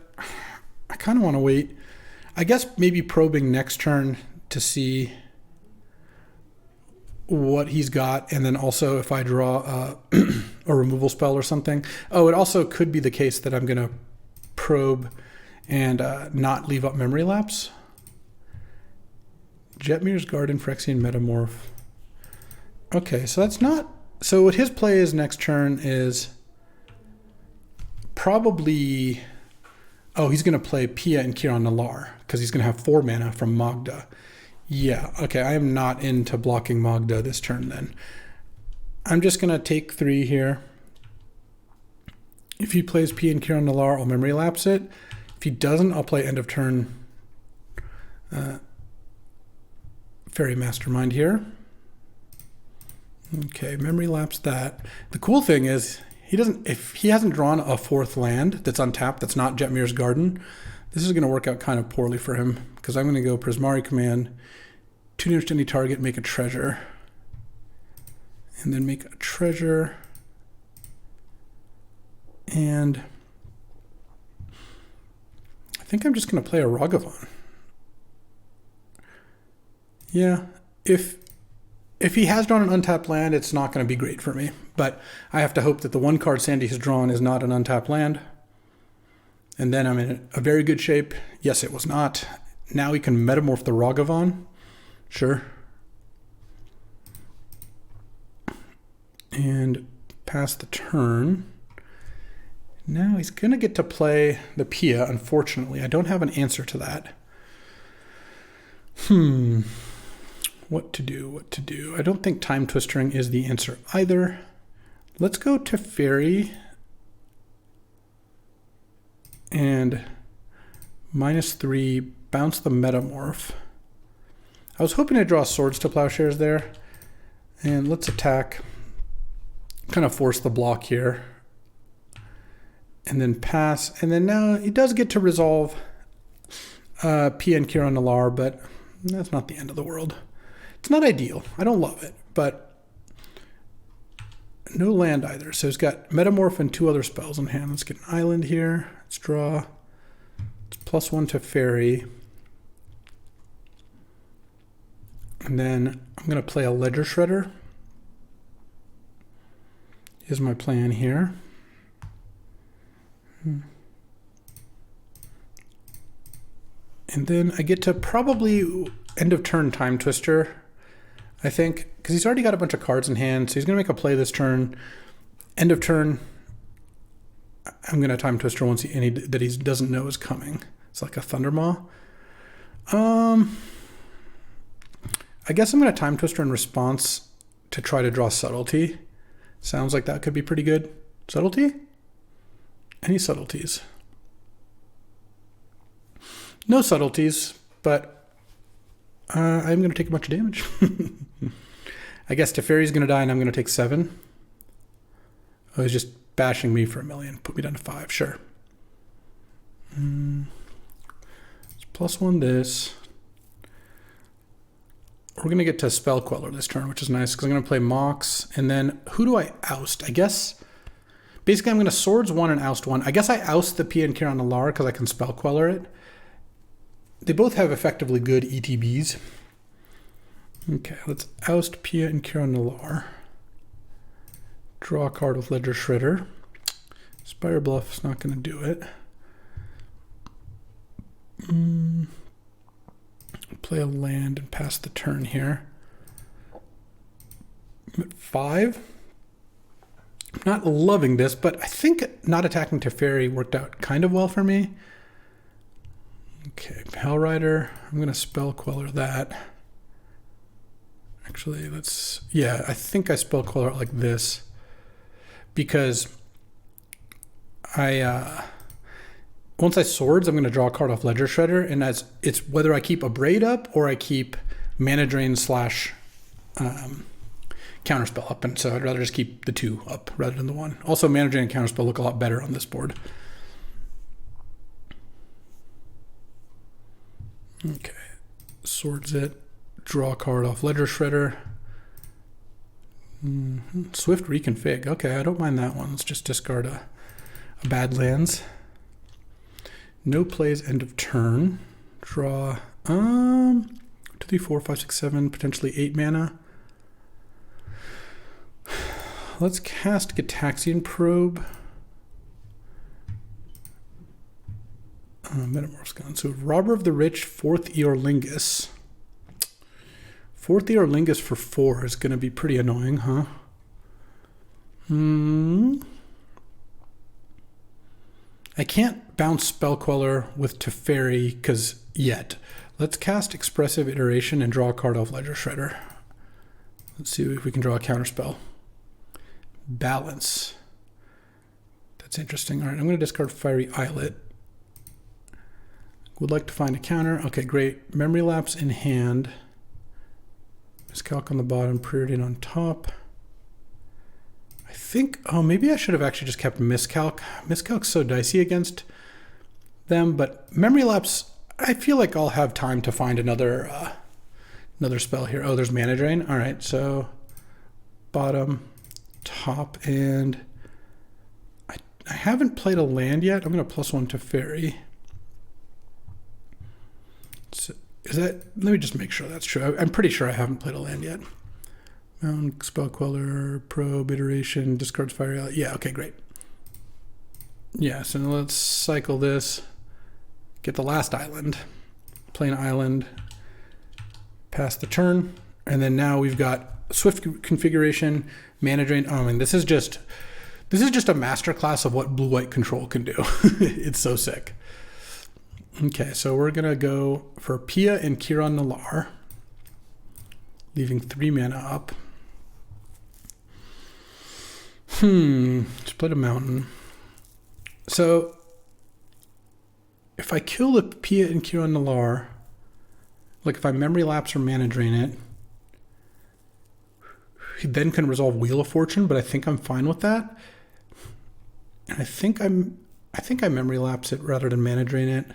I kind of want to wait. I guess maybe probing next turn to see what he's got, and then also if I draw a removal spell or something. Oh, it also could be the case that I'm going to probe and not leave up Memory Lapse. Jetmir's Garden, Phyrexian Metamorph. Okay, so that's not... So what his play is next turn is probably... Oh, he's going to play Pia and Kiran Nalaar because he's going to have 4 mana from Magda. Yeah, okay, I am not into blocking Magda this turn then. I'm just going to take 3 here. If he plays Pia and Kiran Nalaar, I'll Memory Lapse it. If he doesn't, I'll play end of turn Fairy Mastermind here. Okay, Memory Lapse that. The cool thing is, if he hasn't drawn a 4th land that's untapped, that's not Jetmir's Garden, this is going to work out kind of poorly for him, because I'm going to go Prismari Command, 2 damage to any target, make a treasure, and then make a treasure, and I think I'm just going to play a Ragavan. Yeah, if he has drawn an untapped land, it's not going to be great for me. But I have to hope that the 1 card Sandy has drawn is not an untapped land. And then I'm in a very good shape. Yes, it was not. Now we can metamorph the Ragavan. Sure. And pass the turn. Now he's going to get to play the Pia, unfortunately. I don't have an answer to that. What to do? I don't think Time Twistering is the answer either. Let's go to Fairy and -3, bounce the Metamorph. I was hoping to draw Swords to Plowshares there. And let's attack, kind of force the block here. And then pass. And then now he does get to resolve Pia and Kiran Nalaar, but that's not the end of the world. It's not ideal. I don't love it, but no land either. So he's got Metamorph and 2 other spells in hand. Let's get an island here. Let's draw. It's +1 to Fairy. And then I'm going to play a Ledger Shredder. Here's my plan here. And then I get to probably end of turn Time Twister, I think, because he's already got a bunch of cards in hand, so he's going to make a play this turn. End of turn, I'm going to Time Twister once that he doesn't know is coming. It's like a Thundermaw. I guess I'm going to Time Twister in response to try to draw Subtlety. Sounds like that could be pretty good. Subtlety? Any subtleties? No subtleties, but I'm going to take a bunch of damage. I guess Teferi's going to die and I'm going to take 7. Oh, he's just bashing me for 1 million. Put me down to 5, sure. It's +1 this. we're going to get to Spell Queller this turn, which is nice because I'm going to play Mox. And then who do I oust? I guess, basically I'm going to Swords 1 and oust 1. I guess I oust the Pia and Kiran Nalaar because I can Spell Queller it. They both have effectively good ETBs. Okay, let's oust Pia and Kiran Nalaar. Draw a card with Ledger Shredder. Spire Bluff's not going to do it. Play a land and pass the turn here. I'm at 5. I'm not loving this, but I think not attacking Teferi worked out kind of well for me. Okay, Hellrider. I'm going to Spell Queller that. Actually, yeah, I think I Spell Queller it like this because once I Swords, I'm going to draw a card off Ledger Shredder, and as it's whether I keep a Braid up or I keep Mana Drain / Counterspell up, and so I'd rather just keep the 2 up rather than the 1. Also, Mana Drain and Counterspell look a lot better on this board. Okay, Swords it, draw a card off Ledger Shredder. Swift Reconfig. Okay, I don't mind that one. Let's just discard a Badlands. No plays end of turn. Draw 2, 3, 4, 5, 6, 7, potentially 8 mana. Let's cast Gitaxian Probe. Metamorph's gone. So Robber of the Rich, 4th Eorlingus. 4th Eorlingus for 4 is going to be pretty annoying, huh? I can't bounce Spell Queller with Teferi yet. Let's cast Expressive Iteration and draw a card off Ledger Shredder. Let's see if we can draw a counterspell. Balance. That's interesting. All right, I'm going to discard Fiery Islet. Would like to find a counter. Okay, great. Memory Lapse in hand. Miscalc on the bottom, Preordain on top. I think, maybe I should have actually just kept Miscalc. Miscalc's so dicey against them, but Memory Lapse, I feel like I'll have time to find another spell here. Oh, there's Mana Drain. All right, so bottom, top, and I haven't played a land yet. I'm going to +1 to Fairy. So let me just make sure that's true. I'm pretty sure I haven't played a land yet. Mountain, Spell Queller, Probe, Iteration, discards Fire Islet. Yeah, okay, great. Yeah, so let's cycle this. Get the last island. Play an island. Pass the turn. And then now we've got Swift Configuration, Mana Drain. Oh, I mean, this is just a masterclass of what blue-white control can do. It's so sick. Okay, so we're going to go for Pia and Kiran Nalaar, leaving 3 mana up. Split a mountain. So if I kill the Pia and Kiran Nalaar, like if I Memory Lapse or Mana Drain it, he then can resolve Wheel of Fortune, but I think I'm fine with that. And I think I Memory Lapse it rather than Mana Drain it.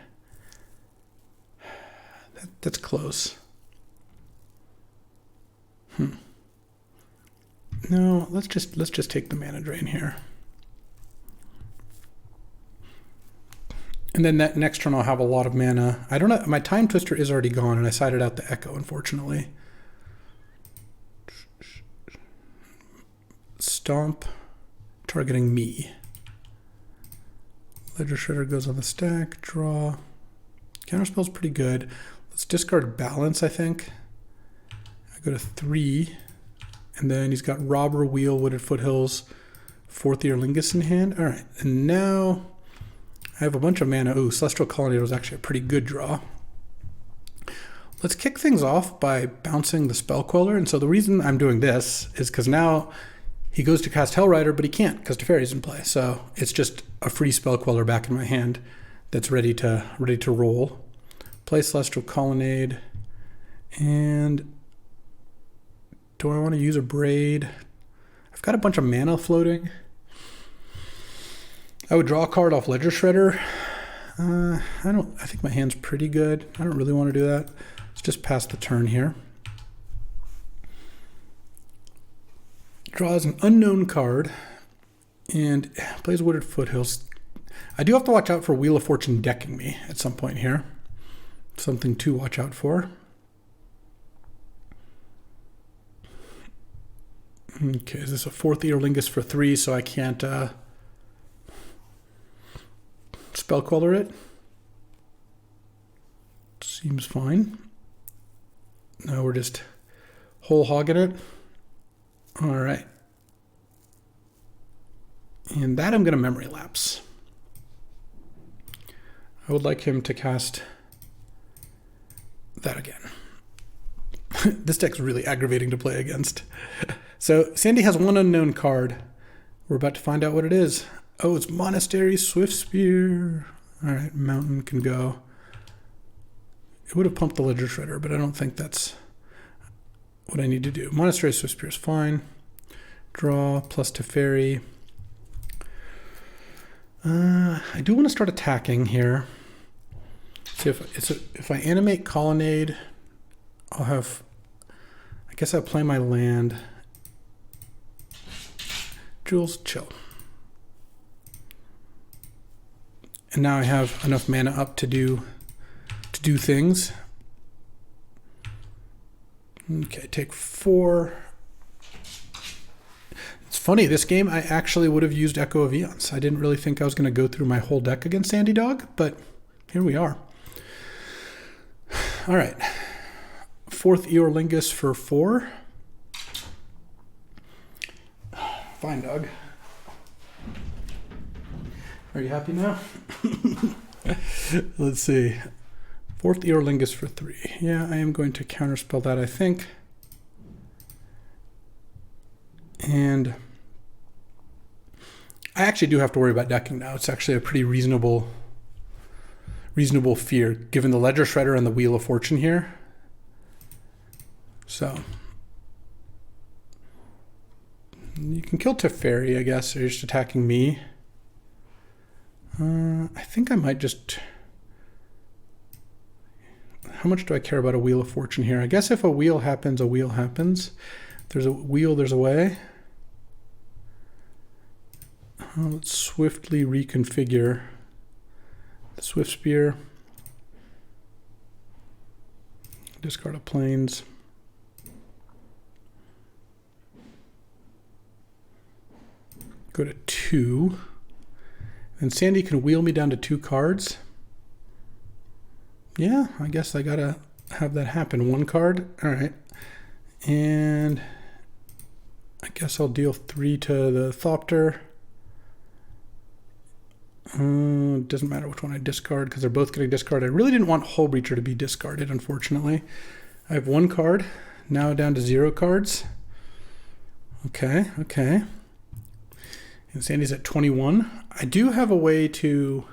That's close. No, let's just take the Mana Drain here. And then that next turn I'll have a lot of mana. I don't know, my Time Twister is already gone and I sided out the Echo, unfortunately. Stomp, targeting me. Ledger Shredder goes on the stack, draw. Counterspell's pretty good. Let's discard Balance, I think. I go to 3. And then he's got Robber, Wheel, Wooded Foothills, 4th Eorlingus in hand. All right, and now I have a bunch of mana. Ooh, Celestial Colonnade was actually a pretty good draw. Let's kick things off by bouncing the Spell Queller. And so the reason I'm doing this is because now he goes to cast Hellrider, but he can't because Teferi's in play. So it's just a free Spell Queller back in my hand that's ready to roll. Play Celestial Colonnade. And do I want to use a Braid? I've got a bunch of mana floating. I would draw a card off Ledger Shredder. I think my hand's pretty good. I don't really want to do that. Let's just pass the turn here. Draws an unknown card and plays Wooded Foothills. I do have to watch out for Wheel of Fortune decking me at some point here. Something to watch out for. Okay, is this a 4th Eorlingus for 3, so I can't spell queller it? Seems fine. Now we're just whole hogging it. All right. And that I'm going to memory lapse. I would like him to cast that again. This deck's really aggravating to play against. So Sandy has one unknown card. We're about to find out what it is. Oh, it's Monastery Swift Spear. All right, Mountain can go. It would have pumped the Ledger Shredder, but I don't think that's what I need to do. Monastery Swift Spear is fine. Draw plus Teferi. I do want to start attacking here. See if I animate Colonnade, I'll have. I guess I'll play my land. Jules, chill. And now I have enough mana up to do things. Okay, take 4. It's funny, this game I actually would have used Echo of Eons. I didn't really think I was going to go through my whole deck against Sandy Dog, but here we are. All right. 4th Eorlingus for 4. Fine, dog. Are you happy now? Let's see. 4th Eorlingus for 3. Yeah, I am going to counterspell that, I think. And I actually do have to worry about decking now. It's actually a pretty reasonable fear, given the Ledger Shredder and the Wheel of Fortune here. So you can kill Teferi, I guess, or you're just attacking me. I think I might just... How much do I care about a Wheel of Fortune here? I guess if a wheel happens, a wheel happens. If there's a wheel, there's a way. Let's swiftly reconfigure the Swift Spear. Discard a Plains. Go to 2. And Sandy can wheel me down to 2 cards. Yeah, I guess I gotta have that happen. 1 card. All right. And I guess I'll deal 3 to the Thopter. Doesn't matter which one I discard because they're both getting discarded. I really didn't want Hull Breacher to be discarded, unfortunately. I have 1 card. Now down to 0 cards. Okay. And Sandy's at 21. I do have a way to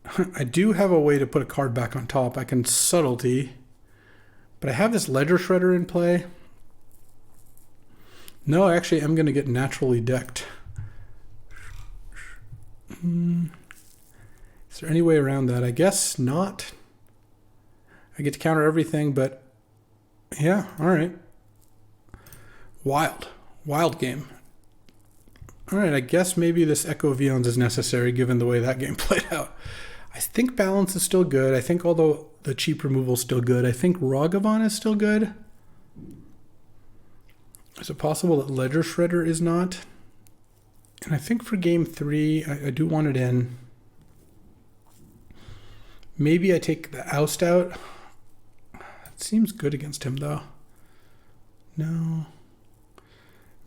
put a card back on top. I can Subtlety, but I have this Ledger Shredder in play. No, actually, I'm going to get naturally decked. Is there any way around that? I guess not. I get to counter everything, but yeah, all right. Wild game. All right, I guess maybe this Echo of Eons is necessary given the way that game played out. I think balance is still good. I think although the cheap removal is still good, I think Ragavan is still good. Is it possible that Ledger Shredder is not? And I think for game 3, I do want it in. Maybe I take the Oust out. It seems good against him, though. No.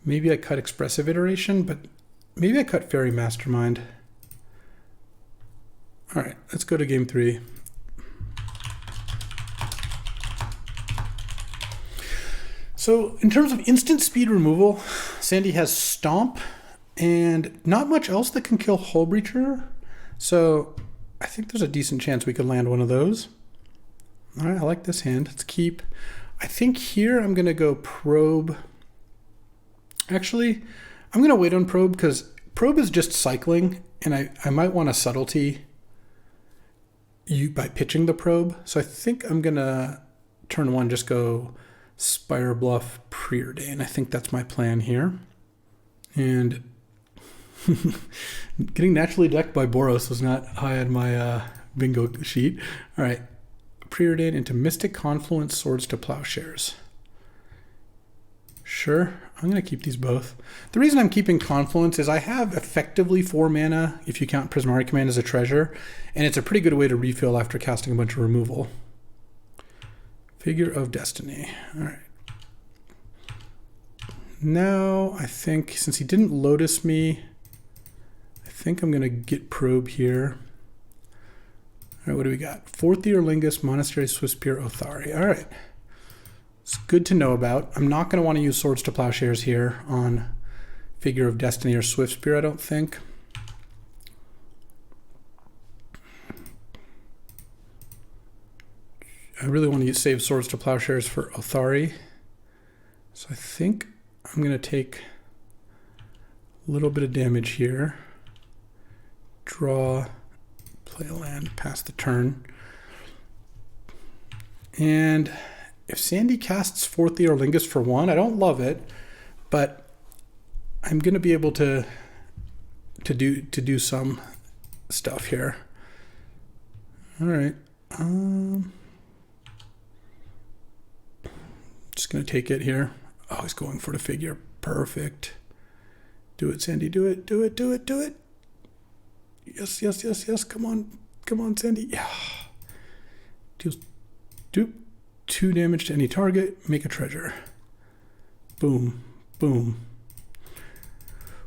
Maybe I cut Expressive Iteration, but maybe I cut Fairy Mastermind. All right, let's go to game 3. So in terms of instant speed removal, Sandy has Stomp and not much else that can kill Hull Breacher. So I think there's a decent chance we could land one of those. All right, I like this hand. Let's keep. I think here I'm going to go Probe. Actually, I'm going to wait on Probe because Probe is just cycling, and I might want a Subtlety by pitching the Probe. So I think I'm going to turn 1 just go Spire Bluff, Preordain. I think that's my plan here. And getting naturally decked by Boros was not high on my bingo sheet. All right. Preordain into Mystic Confluence, Swords to Plowshares. Sure, I'm going to keep these both. The reason I'm keeping Confluence is I have effectively 4 mana if you count Prismari Command as a treasure, and it's a pretty good way to refill after casting a bunch of removal. Figure of Destiny. All right. Now, I think, since he didn't Lotus me, I think I'm going to get Probe here. All right, what do we got? Fourth Year Lingus, Monastery, Swiftspear, Othari. All right. It's good to know about. I'm not going to want to use Swords to Plowshares here on Figure of Destiny or Swiftspear, I don't think. I really want to save Swords to Plowshares for Othari. So I think I'm going to take a little bit of damage here. Draw, play a land, pass the turn. And if Sandy casts Fourth Year Lingus for 1, I don't love it, but I'm going to be able to do some stuff here. All right. Just going to take it here. Oh, he's going for the figure. Perfect. Do it, Sandy. Do it. Do it. Do it. Do it. Yes, yes, yes, yes. Come on. Come on, Sandy. Yeah. Deals 2 damage to any target. Make a treasure. Boom. Boom.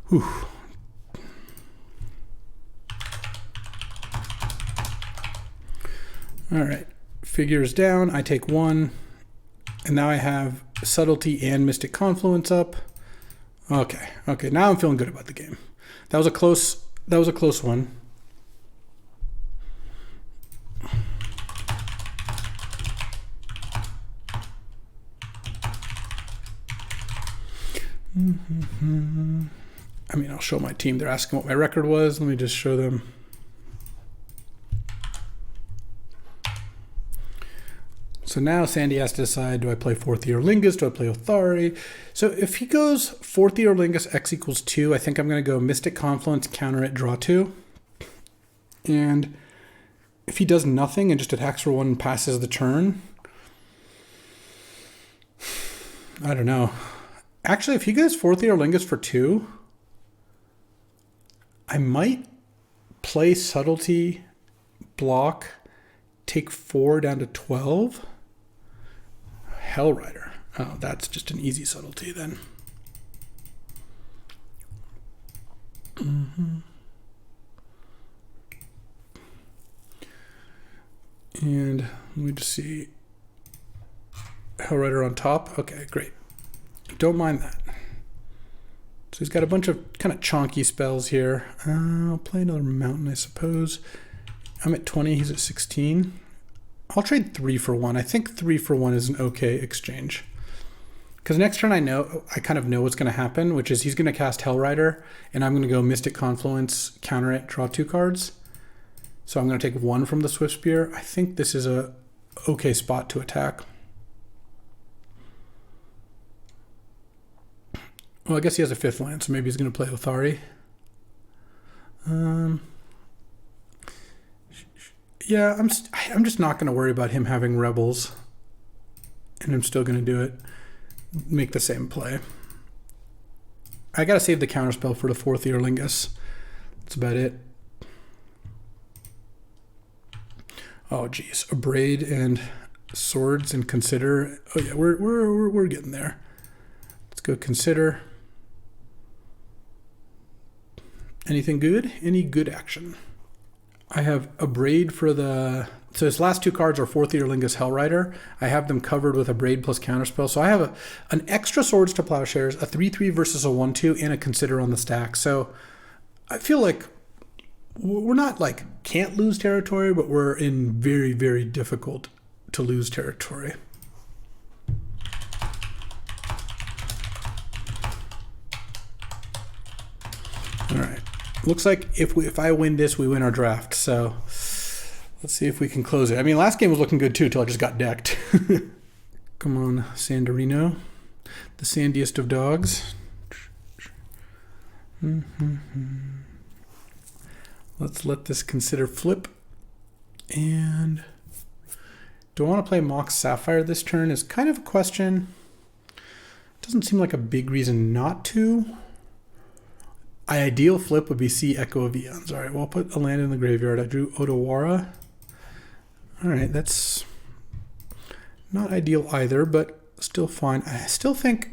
Whew. All right. Figures down. I take 1. And now I have Subtlety and Mystic Confluence up. Okay. Okay. Now I'm feeling good about the game. That was a close one. I mean, I'll show my team. They're asking what my record was. Let me just show them. So now Sandy has to decide, do I play Fourth Year Lingus? Do I play Othari? So if he goes Fourth Year Lingus, X equals 2, I think I'm going to go Mystic Confluence, counter it, draw 2. And if he does nothing and just attacks for 1 and passes the turn, I don't know. Actually, if he goes Fourth Year Lingus for 2, I might play Subtlety, block, take 4 down to 12. Hellrider. Oh, that's just an easy Subtlety then. And let me just see. Hellrider on top. Okay, great. Don't mind that. So he's got a bunch of kind of chonky spells here. I'll play another mountain, I suppose. I'm at 20, he's at 16. I'll trade 3 for 1. I think 3 for 1 is an okay exchange. Because next turn I kind of know what's going to happen, which is he's going to cast Hellrider, and I'm going to go Mystic Confluence, counter it, draw 2 cards. So I'm going to take 1 from the Swiftspear. I think this is a okay spot to attack. Well, I guess he has a 5th land, so maybe he's going to play Othari. Yeah, I'm just not going to worry about him having Rebels, and I'm still going to do it. Make the same play. I got to save the counterspell for the Fourth Year Lingus. That's about it. Oh, geez, Abrade and Swords and Consider. Oh yeah, we're getting there. Let's go Consider. Anything good? Any good action? I have Abrade for the... So his last 2 cards are Fourth Year Lingus, Hellrider. I have them covered with Abrade plus Counterspell. So I have an extra Swords to Plowshares, a 3/3 versus a 1/2, and a Consider on the stack. So I feel like we're not like can't lose territory, but we're in very, very difficult to lose territory. All right. Looks like if I win this, we win our draft. So let's see if we can close it. I mean, last game was looking good too, till I just got decked. Come on, Sandorino. The sandiest of dogs. Let's let this consider flip. And do I want to play Mox Sapphire this turn is kind of a question. Doesn't seem like a big reason not to. Ideal flip would be see Echo of Eons. All right, well, I'll put a land in the graveyard. I drew Otawara. All right, that's not ideal either, but still fine. I still think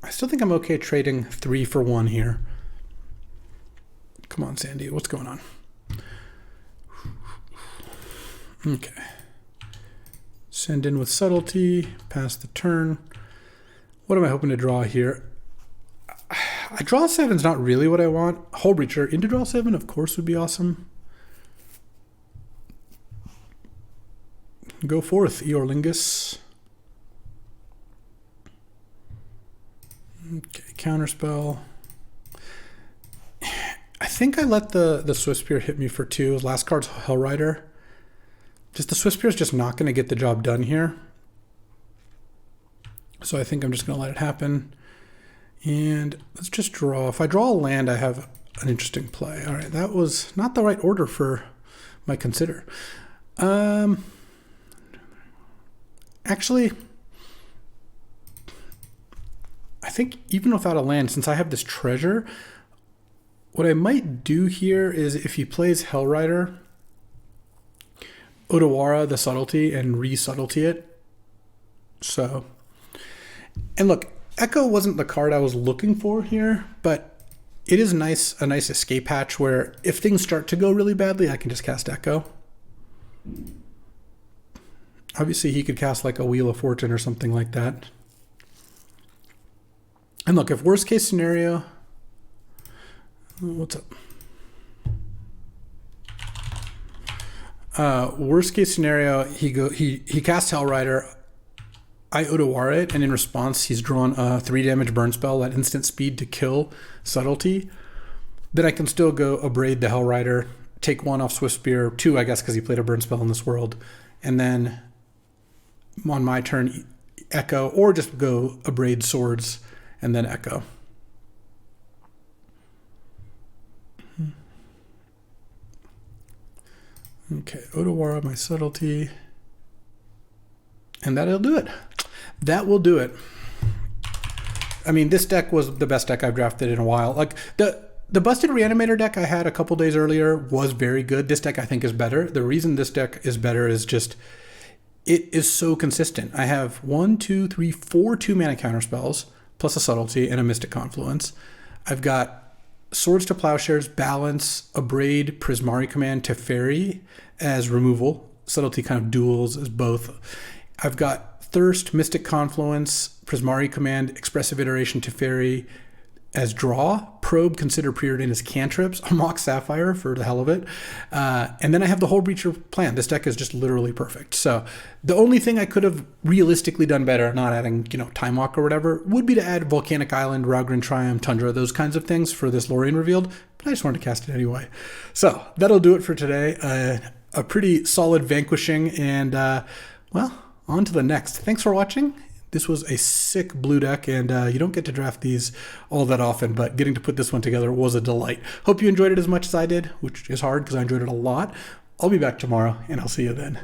I'm okay trading 3 for 1 here. Come on, Sandy, what's going on? Okay. Send in with subtlety, pass the turn. What am I hoping to draw here? I draw 7's not really what I want. Hull Breacher into draw 7, of course, would be awesome. Go forth, Eorlingus. Okay, counterspell. I think I let the Swift Spear hit me for 2. His last card's Hellrider. Just the Swift Spear is just not going to get the job done here. So I think I'm just going to let it happen. And let's just draw. If I draw a land, I have an interesting play. All right, that was not the right order for my consider. Actually, I think even without a land, since I have this treasure, what I might do here is if he plays Hellrider, Otawara the subtlety and re-subtlety it. So, and look, Echo wasn't the card I was looking for here, but it is a nice escape hatch where if things start to go really badly, I can just cast Echo. Obviously, he could cast like a Wheel of Fortune or something like that. And look, if worst case scenario, what's up? Worst case scenario, he casts Hellrider. I Otawara it, and in response, he's drawn a 3 damage burn spell at instant speed to kill subtlety. Then I can still go Abrade the Hellrider, take 1 off Swift Spear, 2, I guess, because he played a burn spell in this world, and then on my turn, Echo, or just go Abrade Swords and then Echo. Okay, Otawara, my subtlety. And that'll do it. That will do it. I mean, this deck was the best deck I've drafted in a while. Like, the Busted Reanimator deck I had a couple days earlier was very good. This deck, I think, is better. The reason this deck is better is just, it is so consistent. I have 4 2-mana counterspells, plus a subtlety and a Mystic Confluence. I've got Swords to Plowshares, Balance, Abrade, Prismari Command, Teferi as removal. Subtlety kind of duels as both. I've got Thirst, Mystic Confluence, Prismari Command, Expressive Iteration, Teferi as draw, Probe, Consider Preordain as cantrips, a Mox Sapphire for the hell of it. And then I have the Hull Breacher plan. This deck is just literally perfect. So the only thing I could have realistically done better, not adding, Time Walk or whatever, would be to add Volcanic Island, Ragran Triumph, Tundra, those kinds of things for this Lorien Revealed. But I just wanted to cast it anyway. So that'll do it for today. A pretty solid vanquishing, and well, on to the next. Thanks for watching. This was a sick blue deck, and you don't get to draft these all that often, but getting to put this one together was a delight. Hope you enjoyed it as much as I did, which is hard because I enjoyed it a lot. I'll be back tomorrow, and I'll see you then.